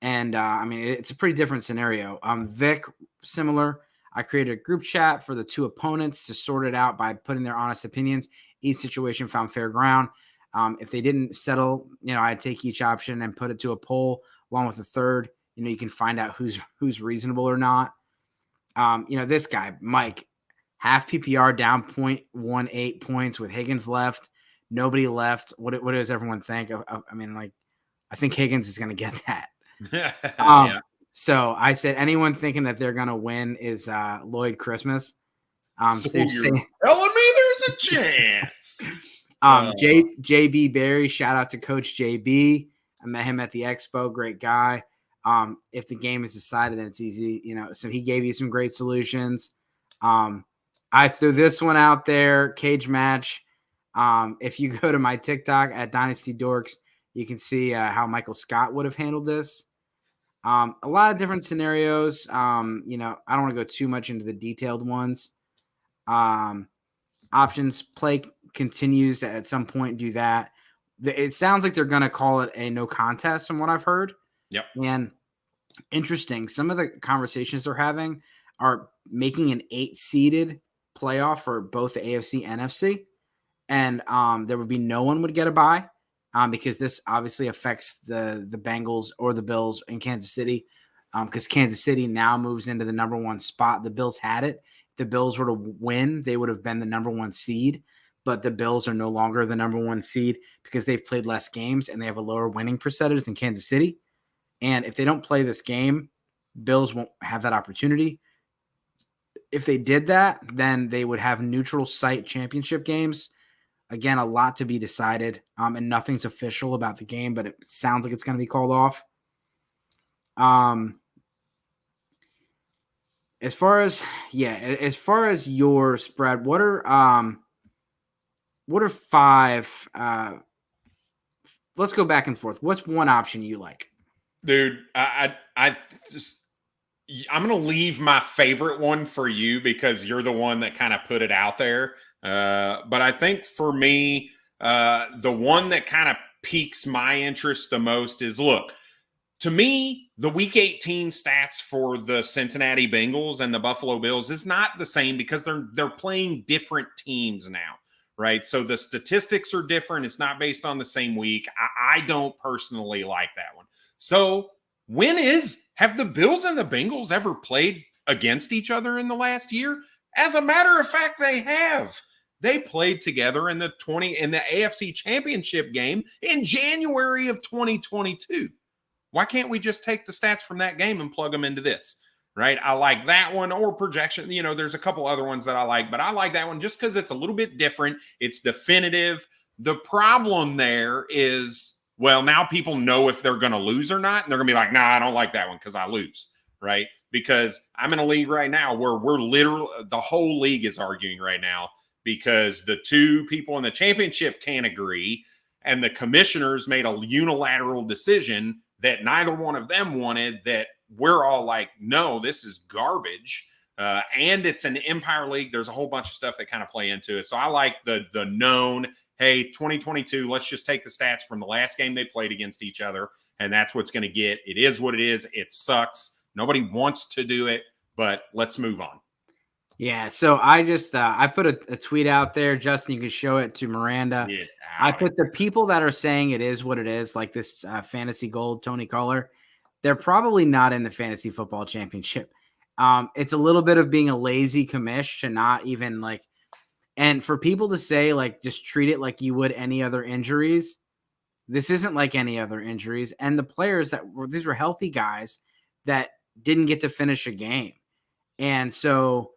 Speaker 1: And I mean, it's a pretty different scenario. Vic, similar. I created a group chat for the 2 opponents to sort it out by putting their honest opinions. Each situation found fair ground. If they didn't settle, I'd take each option and put it to a poll along with a 3rd. You can find out who's reasonable or not. This guy, Mike, half PPR down 0.18 points with Higgins left. Nobody left. What does everyone think? I mean, like, I think Higgins is going to get that.
Speaker 2: Yeah.
Speaker 1: So I said, anyone thinking that they're going to win is Lloyd Christmas.
Speaker 2: So you're telling me there's a chance.
Speaker 1: JB Barry, shout out to Coach JB. I met him at the Expo. Great guy. If the game is decided, then it's easy. So he gave you some great solutions. I threw this one out there, cage match. If you go to my TikTok at Dynasty Dorks, you can see how Michael Scott would have handled this. A lot of different scenarios. I don't want to go too much into the detailed ones. Options play continues at some point. Do that. It sounds like they're going to call it a no contest from what I've heard.
Speaker 2: Yep.
Speaker 1: And interesting. Some of the conversations they're having are making an 8-seeded playoff for both the AFC and NFC. And there would be no one would get a bye. Because this obviously affects the Bengals or the Bills in Kansas City, because Kansas City now moves into the number 1 spot. The Bills had it. If the Bills were to win, they would have been the number 1 seed, but the Bills are no longer the number 1 seed because they've played less games and they have a lower winning percentage than Kansas City. And if they don't play this game, Bills won't have that opportunity. If they did that, then they would have neutral site championship games. Again, a lot to be decided, and nothing's official about the game, but it sounds like it's going to be called off. As far as your spread, what are what are 5? Let's go back and forth. What's one option you like?
Speaker 2: Dude, I'm going to leave my favorite one for you because you're the one that kind of put it out there. But I think for me, the one that kind of piques my interest the most is, look, to me, the Week 18 stats for the Cincinnati Bengals and the Buffalo Bills is not the same because they're playing different teams now, right? So the statistics are different. It's not based on the same week. I don't personally like that one. So have the Bills and the Bengals ever played against each other in the last year? As a matter of fact, they have. They played together in the AFC Championship game in January of 2022. Why can't we just take the stats from that game and plug them into this, right? I like that one, or projection. There's a couple other ones that I like, but I like that one just because it's a little bit different. It's definitive. The problem there is, well, now people know if they're going to lose or not, and they're going to be like, nah, I don't like that one because I lose, right? Because I'm in a league right now where we're literally, the whole league is arguing right now because the two people in the championship can't agree, and the commissioners made a unilateral decision that neither one of them wanted, that we're all like, no, this is garbage. And it's an Empire League. There's a whole bunch of stuff that kind of play into it. So I like the known, hey, 2022, let's just take the stats from the last game they played against each other, and that's what's going to get. It is what it is. It sucks. Nobody wants to do it, but let's move on.
Speaker 1: Yeah, so I just I put a tweet out there. Justin, you can show it to Miranda.
Speaker 2: Yeah,
Speaker 1: I put the people that are saying it is what it is, like this Fantasy Gold, Tony Color. They're probably not in the Fantasy Football Championship. It's a little bit of being a lazy commish to not even like, and for people to say like just treat it like you would any other injuries. This isn't like any other injuries, and the players these were healthy guys that didn't get to finish a game, and so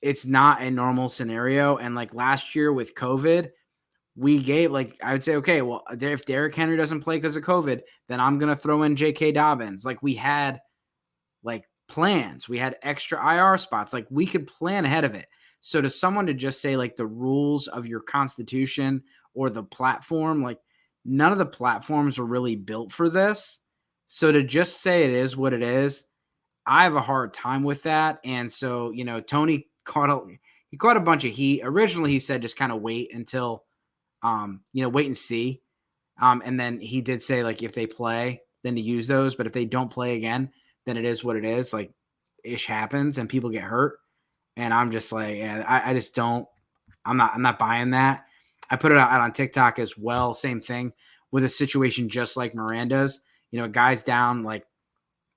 Speaker 1: it's not a normal scenario. And like last year with COVID, we gave, like, I would say, okay, well, if Derrick Henry doesn't play because of COVID, then I'm going to throw in J.K. Dobbins. Like, we had like plans, we had extra IR spots, like we could plan ahead of it. So to someone to just say like the rules of your constitution or the platform, like none of the platforms are really built for this. So to just say it is what it is, I have a hard time with that. And so, Tony caught a bunch of heat. Originally, he said just kind of wait until, wait and see. And then he did say like if they play, then to use those. But if they don't play again, then it is what it is. Like ish happens and people get hurt. And I'm just like, yeah, I just don't. I'm not buying that. I put it out on TikTok as well. Same thing with a situation just like Miranda's. A guy's down like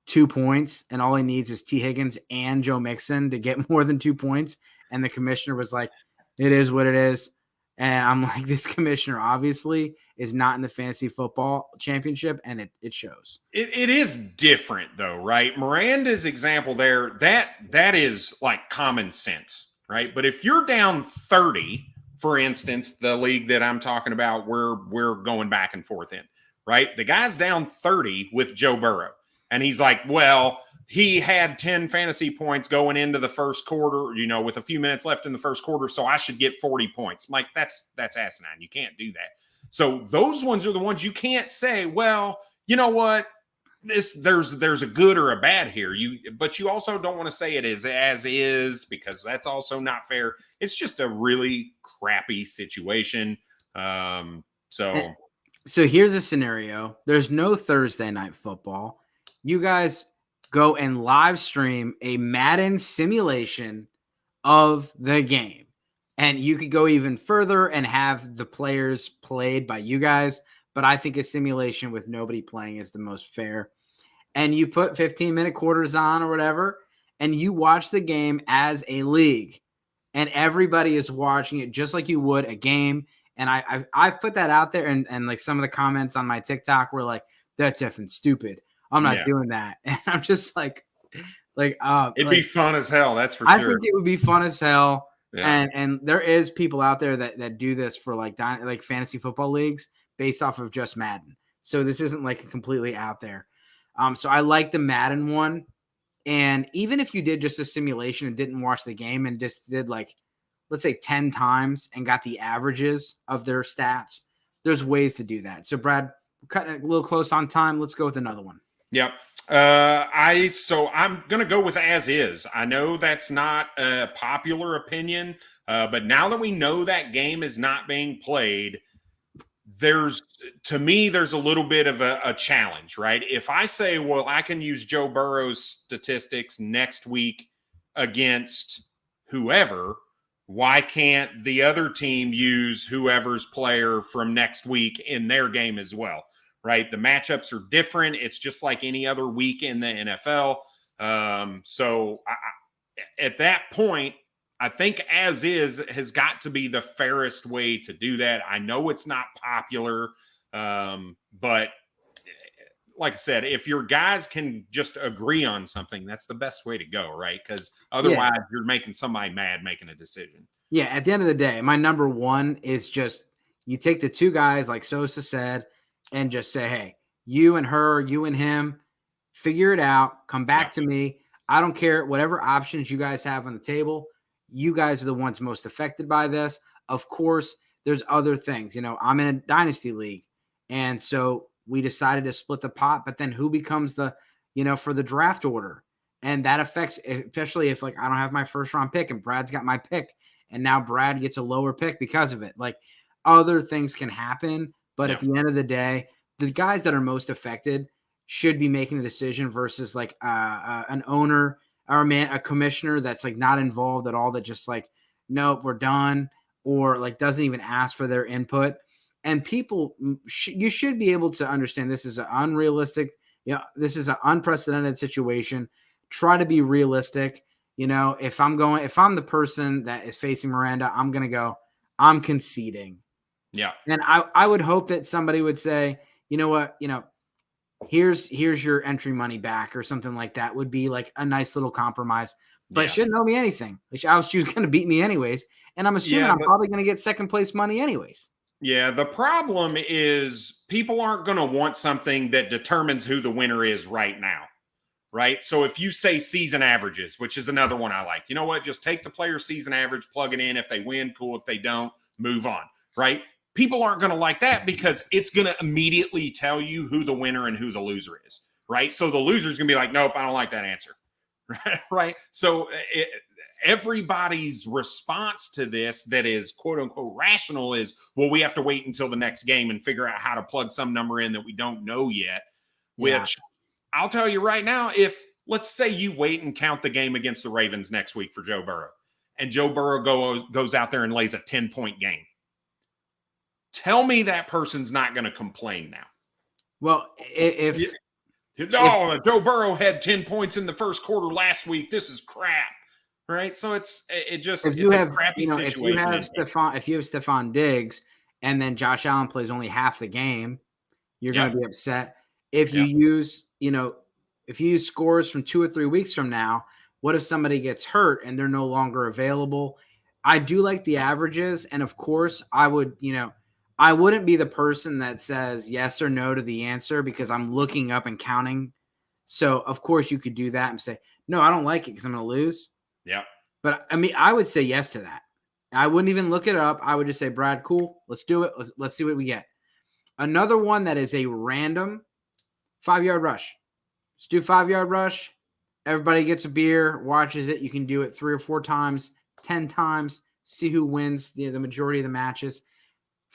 Speaker 1: 2 points, and all he needs is T. Higgins and Joe Mixon to get more than 2 points. And the commissioner was like, it is what it is. And I'm like, this commissioner obviously is not in the Fantasy Football Championship, and it shows.
Speaker 2: It is different, though, right? Miranda's example there, that is like common sense, right? But if you're down 30, for instance, the league that I'm talking about, we're going back and forth in, right? The guy's down 30 with Joe Burrow. And he's like, well, he had 10 fantasy points going into the first quarter, with a few minutes left in the first quarter, so I should get 40 points. I'm like, that's asinine. You can't do that. So those ones are the ones you can't say, well, you know what? There's a good or a bad here. But you also don't want to say it is as is, because that's also not fair. It's just a really crappy situation. So
Speaker 1: here's a scenario. There's no Thursday night football. You guys go and live stream a Madden simulation of the game. And you could go even further and have the players played by you guys. But I think a simulation with nobody playing is the most fair. And you put 15-minute quarters on or whatever, and you watch the game as a league. And everybody is watching it just like you would a game. And I've put that out there, and like some of the comments on my TikTok were like, that's effing stupid. I'm not doing that. And I'm just like it'd
Speaker 2: be fun as hell. That's for
Speaker 1: sure.
Speaker 2: I
Speaker 1: think it would be fun as hell. Yeah. And there is people out there that do this for like fantasy football leagues based off of just Madden. So this isn't like completely out there. So I like the Madden one. And even if you did just a simulation and didn't watch the game and just did like let's say 10 times and got the averages of their stats, there's ways to do that. So Brad, we're cutting it a little close on time. Let's go with another one.
Speaker 2: Yep. I'm going to go with as is. I know that's not a popular opinion, but now that we know that game is not being played, there's a little bit of a challenge, right? If I say, well, I can use Joe Burrow's statistics next week against whoever, why can't the other team use whoever's player from next week in their game as well? Right? The matchups are different. It's just like any other week in the NFL. At that point, I think as is has got to be the fairest way to do that. I know it's not popular, but like I said, if your guys can just agree on something, that's the best way to go, right? Because otherwise you're making somebody mad making a decision.
Speaker 1: Yeah, at the end of the day, my number one is just you take the two guys, like Sosa said, and just say, hey, you and her, you and him, figure it out. Come back to me. I don't care. Whatever options you guys have on the table, you guys are the ones most affected by this. Of course, there's other things. I'm in a Dynasty league, and so we decided to split the pot, but then who becomes the, for the draft order? And that affects, especially if, like, I don't have my first round pick and Brad's got my pick, and now Brad gets a lower pick because of it. Like, other things can happen. But at the end of the day, the guys that are most affected should be making the decision versus like an owner or a commissioner that's like not involved at all, that just like, nope, we're done, or like doesn't even ask for their input. And people, you should be able to understand this is an unrealistic, this is an unprecedented situation. Try to be realistic. If I'm the person that is facing Miranda, I'm going to go, I'm conceding.
Speaker 2: Yeah.
Speaker 1: And I would hope that somebody would say, you know what, here's your entry money back or something like that would be like a nice little compromise, but it shouldn't owe me anything. She was going to beat me anyways. And I'm assuming I'm probably going to get second place money anyways.
Speaker 2: Yeah. The problem is people aren't going to want something that determines who the winner is right now. Right. So if you say season averages, which is another one I like, you know what, just take the player season average, plug it in. If they win, cool. If they don't, move on. Right. People aren't going to like that because it's going to immediately tell you who the winner and who the loser is, right? So the loser is going to be like, nope, I don't like that answer, right? So everybody's response to this that is quote unquote rational is, well, we have to wait until the next game and figure out how to plug some number in that we don't know yet, which I'll tell you right now, if let's say you wait and count the game against the Ravens next week for Joe Burrow, and Joe Burrow goes out there and lays a 10-point game. Tell me that person's not going to complain now.
Speaker 1: Well, if
Speaker 2: Joe Burrow had 10 points in the first quarter last week, this is crap, right? So it's a crappy situation.
Speaker 1: If you have Stephon Diggs and then Josh Allen plays only half the game, you're going to be upset. If you use scores from 2 or 3 weeks from now, what if somebody gets hurt and they're no longer available? I do like the averages, and of course, I wouldn't be the person that says yes or no to the answer because I'm looking up and counting. So, of course, you could do that and say, no, I don't like it because I'm going to lose.
Speaker 2: Yeah.
Speaker 1: But, I mean, I would say yes to that. I wouldn't even look it up. I would just say, Brad, cool. Let's do it. Let's see what we get. Another one that is a random 5-yard rush. Let's do 5-yard rush. Everybody gets a beer, watches it. You can do it 3 or 4 times, 10 times, see who wins the majority of the matches.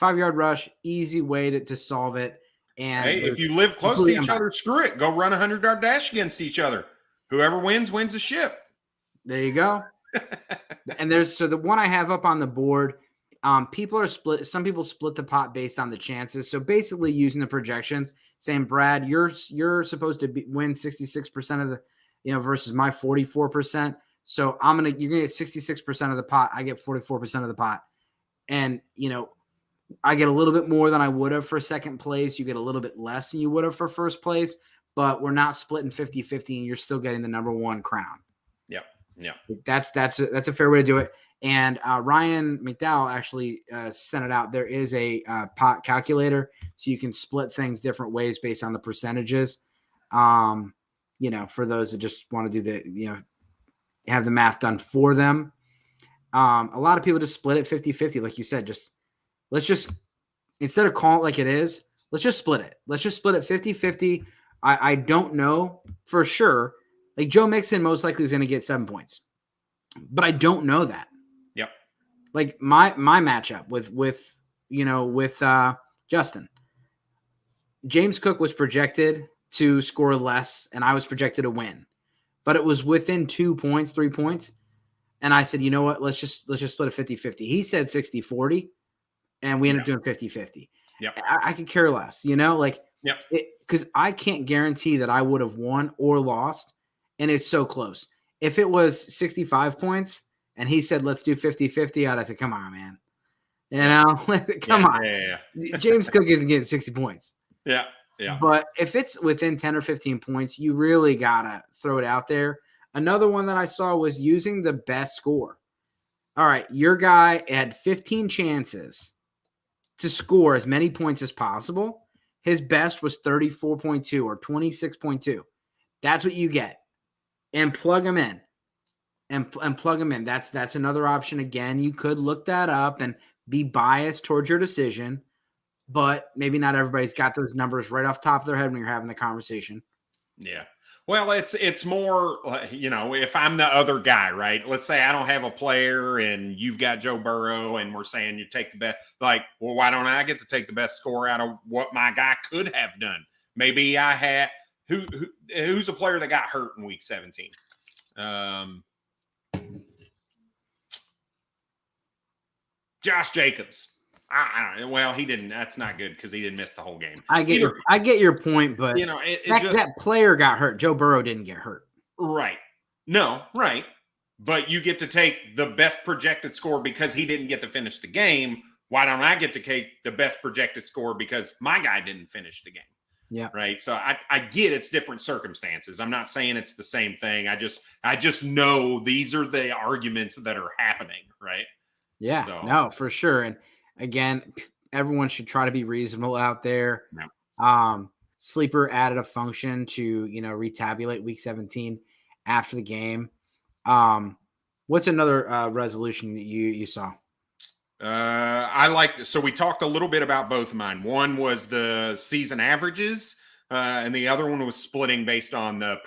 Speaker 1: 5-yard rush, easy way to solve it. And
Speaker 2: hey, if you live close to each other, screw it. Go run 100-yard dash against each other. Whoever wins the ship.
Speaker 1: There you go. And the one I have up on the board, people are split. Some people split the pot based on the chances. So basically using the projections, saying, Brad, you're supposed to win 66% of the, versus my 44%. So you're going to get 66% of the pot. I get 44% of the pot. And, I get a little bit more than I would have for second place. You get a little bit less than you would have for first place, but we're not splitting 50-50 and you're still getting the number one crown.
Speaker 2: Yep. Yeah.
Speaker 1: That's a fair way to do it. And Ryan McDowell actually sent it out. There is a pot calculator, so you can split things different ways based on the percentages. For those that just want to do have the math done for them. A lot of people just split it 50-50, like you said. Let's just instead of calling it like it is, let's just split it. Let's just split it 50-50. I don't know for sure. Like Joe Mixon most likely is going to get 7 points, but I don't know that.
Speaker 2: Yep.
Speaker 1: Like my matchup with Justin, James Cook was projected to score less, and I was projected to win, but it was within 2 points, 3 points. And I said, you know what? Let's just split it 50-50. He said 60-40, and we ended up doing 50-50.
Speaker 2: Yep.
Speaker 1: I could care less, like
Speaker 2: yep.
Speaker 1: Because I can't guarantee that I would have won or lost, and it's so close. If it was 65 points and he said, let's do 50-50, I'd say, come on, man. Come on.
Speaker 2: Yeah.
Speaker 1: James Cook isn't getting 60 points.
Speaker 2: Yeah. Yeah.
Speaker 1: But if it's within 10 or 15 points, you really got to throw it out there. Another one that I saw was using the best score. All right, your guy had 15 chances to score as many points as possible. His best was 34.2 or 26.2. That's what you get. And plug him in. And plug him in. That's another option. Again, you could look that up and be biased towards your decision, but maybe not everybody's got those numbers right off the top of their head when you're having the conversation.
Speaker 2: Yeah. Well, it's more, if I'm the other guy, right? Let's say I don't have a player and you've got Joe Burrow and we're saying you take the best, well, why don't I get to take the best score out of what my guy could have done? Maybe I had, who's a player that got hurt in week 17? Josh Jacobs. I don't know. Well, he didn't. That's not good because he didn't miss the whole game.
Speaker 1: I get your point, but that player got hurt. Joe Burrow didn't get hurt.
Speaker 2: Right. No, right. But you get to take the best projected score because he didn't get to finish the game. Why don't I get to take the best projected score because my guy didn't finish the game?
Speaker 1: Yeah.
Speaker 2: Right. So I get it's different circumstances. I'm not saying it's the same thing. I just know these are the arguments that are happening. Right.
Speaker 1: Yeah. So. No, for sure. And again, everyone should try to be reasonable out there.
Speaker 2: Yeah.
Speaker 1: Sleeper added a function to, retabulate week 17 after the game. What's another resolution that you saw?
Speaker 2: I liked, so we talked a little bit about both of mine. One was the season averages, and the other one was splitting based on the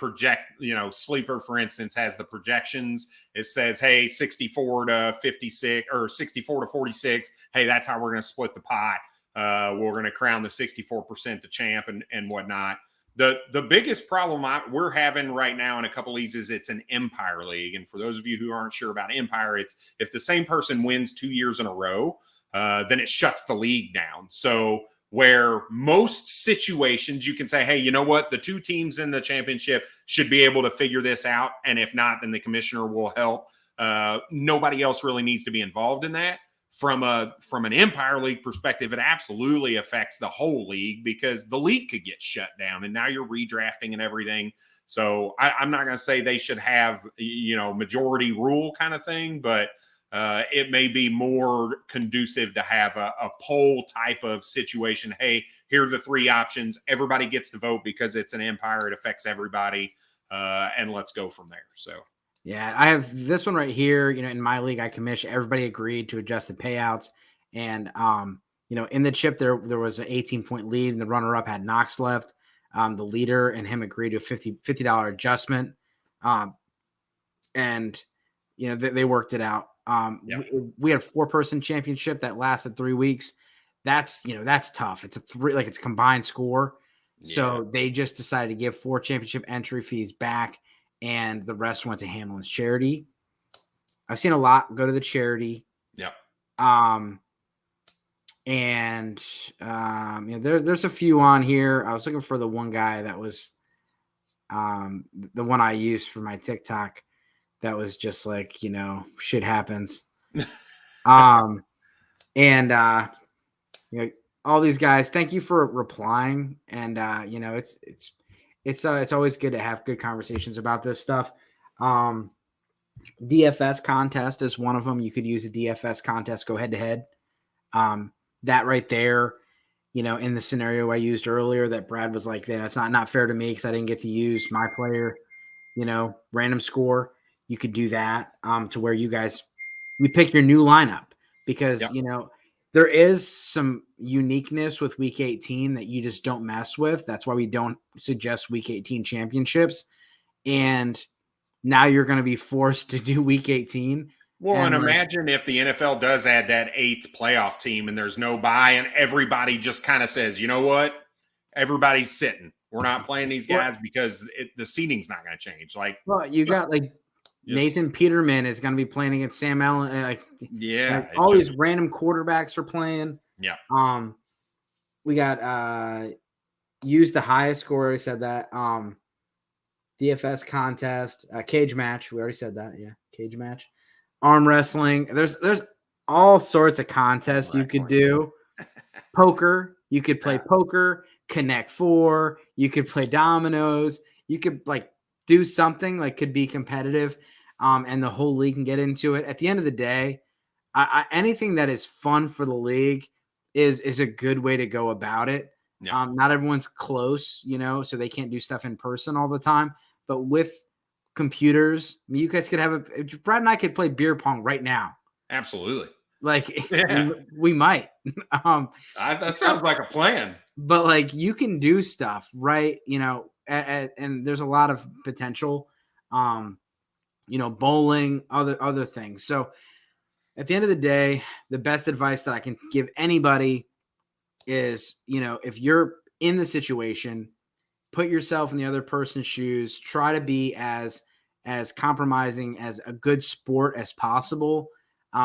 Speaker 2: Sleeper, for instance, has the projections. It says, hey, 64 to 56 or 64 to 46. Hey, that's how we're going to split the pot. We're going to crown the 64% the champ and whatnot. The biggest problem we're having right now in a couple leagues is it's an Empire League. And for those of you who aren't sure about Empire, it's if the same person wins 2 years in a row, then it shuts the league down. So where most situations you can say, hey, you know what? The two teams in the championship should be able to figure this out. And if not, then the commissioner will help. Nobody else really needs to be involved in that. From an Empire League perspective, it absolutely affects the whole league because the league could get shut down and now you're redrafting and everything. So I'm not going to say they should have, majority rule kind of thing, but it may be more conducive to have a poll type of situation. Hey, here are the three options. Everybody gets to vote because it's an Empire. It affects everybody. And let's go from there. So.
Speaker 1: Yeah, I have this one right here. In my league, I commissioned. Everybody agreed to adjust the payouts, and in the chip there was an 18-point lead, and the runner-up had Knox left. The leader and him agreed to a $50 adjustment, and they worked it out. We had a 4-person championship that lasted 3 weeks. That's tough. It's it's a combined score, so they just decided to give 4 championship entry fees back. And the rest went to Hamlin's charity. I've seen a lot go to the charity.
Speaker 2: Yeah.
Speaker 1: There's a few on here. I was looking for the one guy that was the one I used for my TikTok that was just shit happens. All these guys, thank you for replying. And it's always good to have good conversations about this stuff. DFS contest is one of them. You could use a DFS contest, go head to head. That right there, in the scenario I used earlier that Brad was like, that's not fair to me because I didn't get to use my player, random score. You could do that to where you guys we pick your new lineup because,
Speaker 2: Yep.
Speaker 1: you know, there is some uniqueness with week 18 that you just don't mess with. That's why we don't suggest week 18 championships. And now you're going to be forced to do week 18.
Speaker 2: Well, and
Speaker 1: like,
Speaker 2: imagine if the NFL does add that 8th playoff team and there's no bye and everybody just kind of says, you know what? Everybody's sitting. We're not playing these guys because the seating's not going to change. Like,
Speaker 1: well, you got like Nathan Peterman is going to be playing against Sam Allen. Like all these random quarterbacks are playing.
Speaker 2: Yeah.
Speaker 1: We got use the highest score. I already said that. DFS contest, cage match. We already said that. Yeah, cage match. Arm wrestling. There's all sorts of contests you could do. Poker. You could play poker. Connect Four. You could play dominoes. You could like do something like could be competitive, and the whole league can get into it. At the end of the day, anything that is fun for the league is a good way to go about it. Yeah. Not everyone's close, you know, so they can't do stuff in person all the time. But with computers, I mean, you guys could have Brad and I could play beer pong right now.
Speaker 2: Absolutely.
Speaker 1: Like we might.
Speaker 2: That sounds like a plan.
Speaker 1: But like you can do stuff, right? You know, and there's a lot of potential. You know, bowling, other things. So at the end of the day, the best advice that I can give anybody is, you know, if you're in the situation, put yourself in the other person's shoes, try to be as compromising as a good sport as possible. You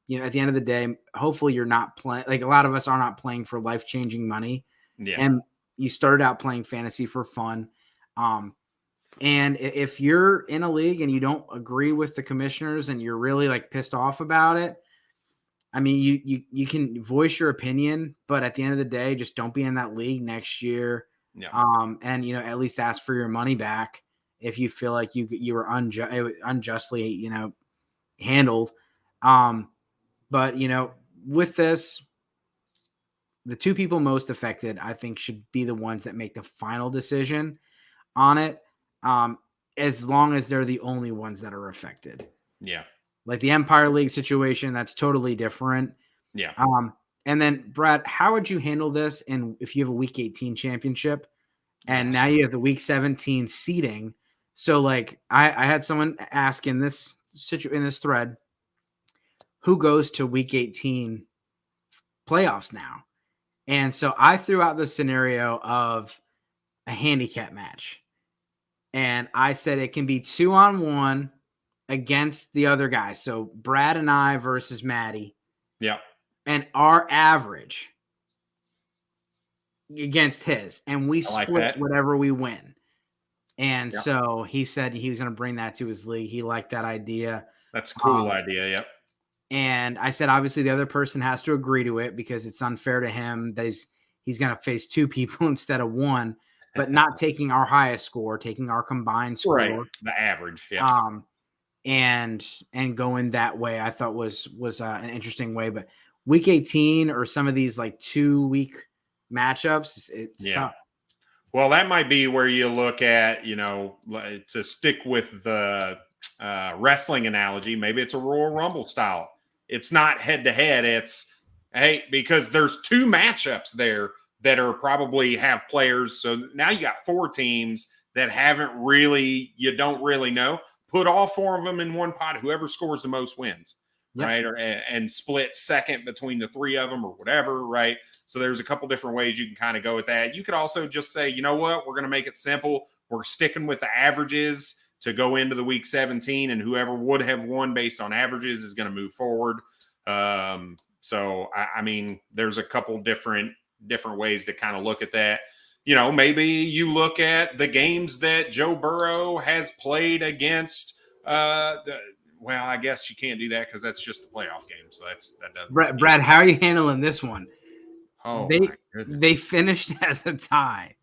Speaker 1: know, at the end of the day, hopefully you're not playing, like a lot of us are not playing for life-changing money. Yeah. And you started out playing fantasy for fun. And if you're in a league and you don't agree with the commissioners and you're really like pissed off about it, I mean, you can voice your opinion, but at the end of the day, just don't be in that league next year. Yeah. And you know, at least ask for your money back if you feel like you were unjustly, you know, handled. But you know, with this, the two people most affected, I think, should be the ones that make the final decision on it. As long as they're the only ones that are affected. Yeah. Like the Empire League situation, that's totally different. Yeah. And then Brad, how would you handle this? And if you have a week 18 championship and now you have the week 17 seeding. So like I had someone ask in this thread, who goes to week 18 playoffs now? And so I threw out the scenario of a handicap match. And I said it can be 2-on-1 against the other guy. So Brad and I versus Maddie. Yeah. And our average against his. And we split whatever we win. And so he said he was going to bring that to his league. He liked that idea.
Speaker 2: That's a cool idea. Yep.
Speaker 1: And I said, obviously, the other person has to agree to it because it's unfair to him that he's going to face two people instead of one. But not taking our highest score, taking our combined score,
Speaker 2: right? The average, yeah.
Speaker 1: And going that way, I thought was an interesting way. But week 18 or some of these like 2-week matchups, it's tough.
Speaker 2: Well, that might be where you look at, you know, to stick with the wrestling analogy. Maybe it's a Royal Rumble style. It's not head to head. It's because there's 2 matchups there that are probably have players. So now you got 4 teams that you don't really know. Put all 4 of them in one pot. Whoever scores the most wins, right? And split second between the 3 of them or whatever, right? So there's a couple different ways you can kind of go with that. You could also just say, you know what? We're going to make it simple. We're sticking with the averages to go into the week 17, and whoever would have won based on averages is going to move forward. So, I mean, there's a couple different ways to kind of look at that. You know, maybe you look at the games that Joe Burrow has played against. Well, I guess you can't do that because that's just the playoff game. So that doesn't.
Speaker 1: Brad, how are you handling this one?
Speaker 2: Oh, my goodness.
Speaker 1: They finished as a tie.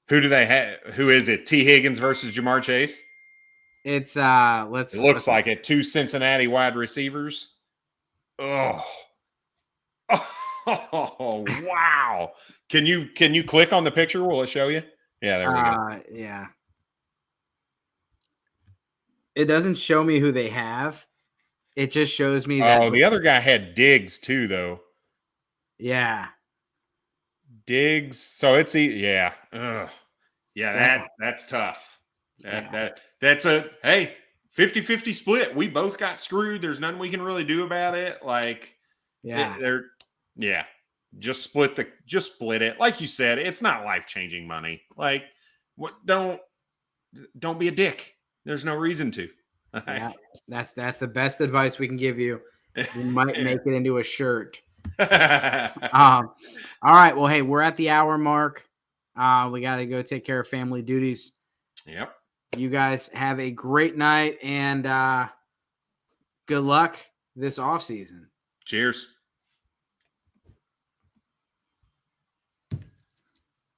Speaker 2: Who do they have? Who is it? T. Higgins versus Jamar Chase?
Speaker 1: It's
Speaker 2: It looks like it. 2 Cincinnati wide receivers. Oh. Oh, wow. Can you click on the picture? Will it show you? Yeah, there we go.
Speaker 1: Yeah. It doesn't show me who they have. it just shows me that.
Speaker 2: Oh, the other guy had Diggs too, though.
Speaker 1: Yeah.
Speaker 2: Diggs. So it's yeah. Ugh. Yeah, that's tough. That's a hey, 50-50 split. We both got screwed. There's nothing we can really do about it. Like yeah. Just split it. Like you said, it's not life-changing money. Like don't be a dick. There's no reason to.
Speaker 1: Yeah, that's the best advice we can give you. We might make it into a shirt. All right. Well, hey, we're at the hour mark. We got to go take care of family duties.
Speaker 2: Yep.
Speaker 1: You guys have a great night and good luck this offseason.
Speaker 2: Cheers.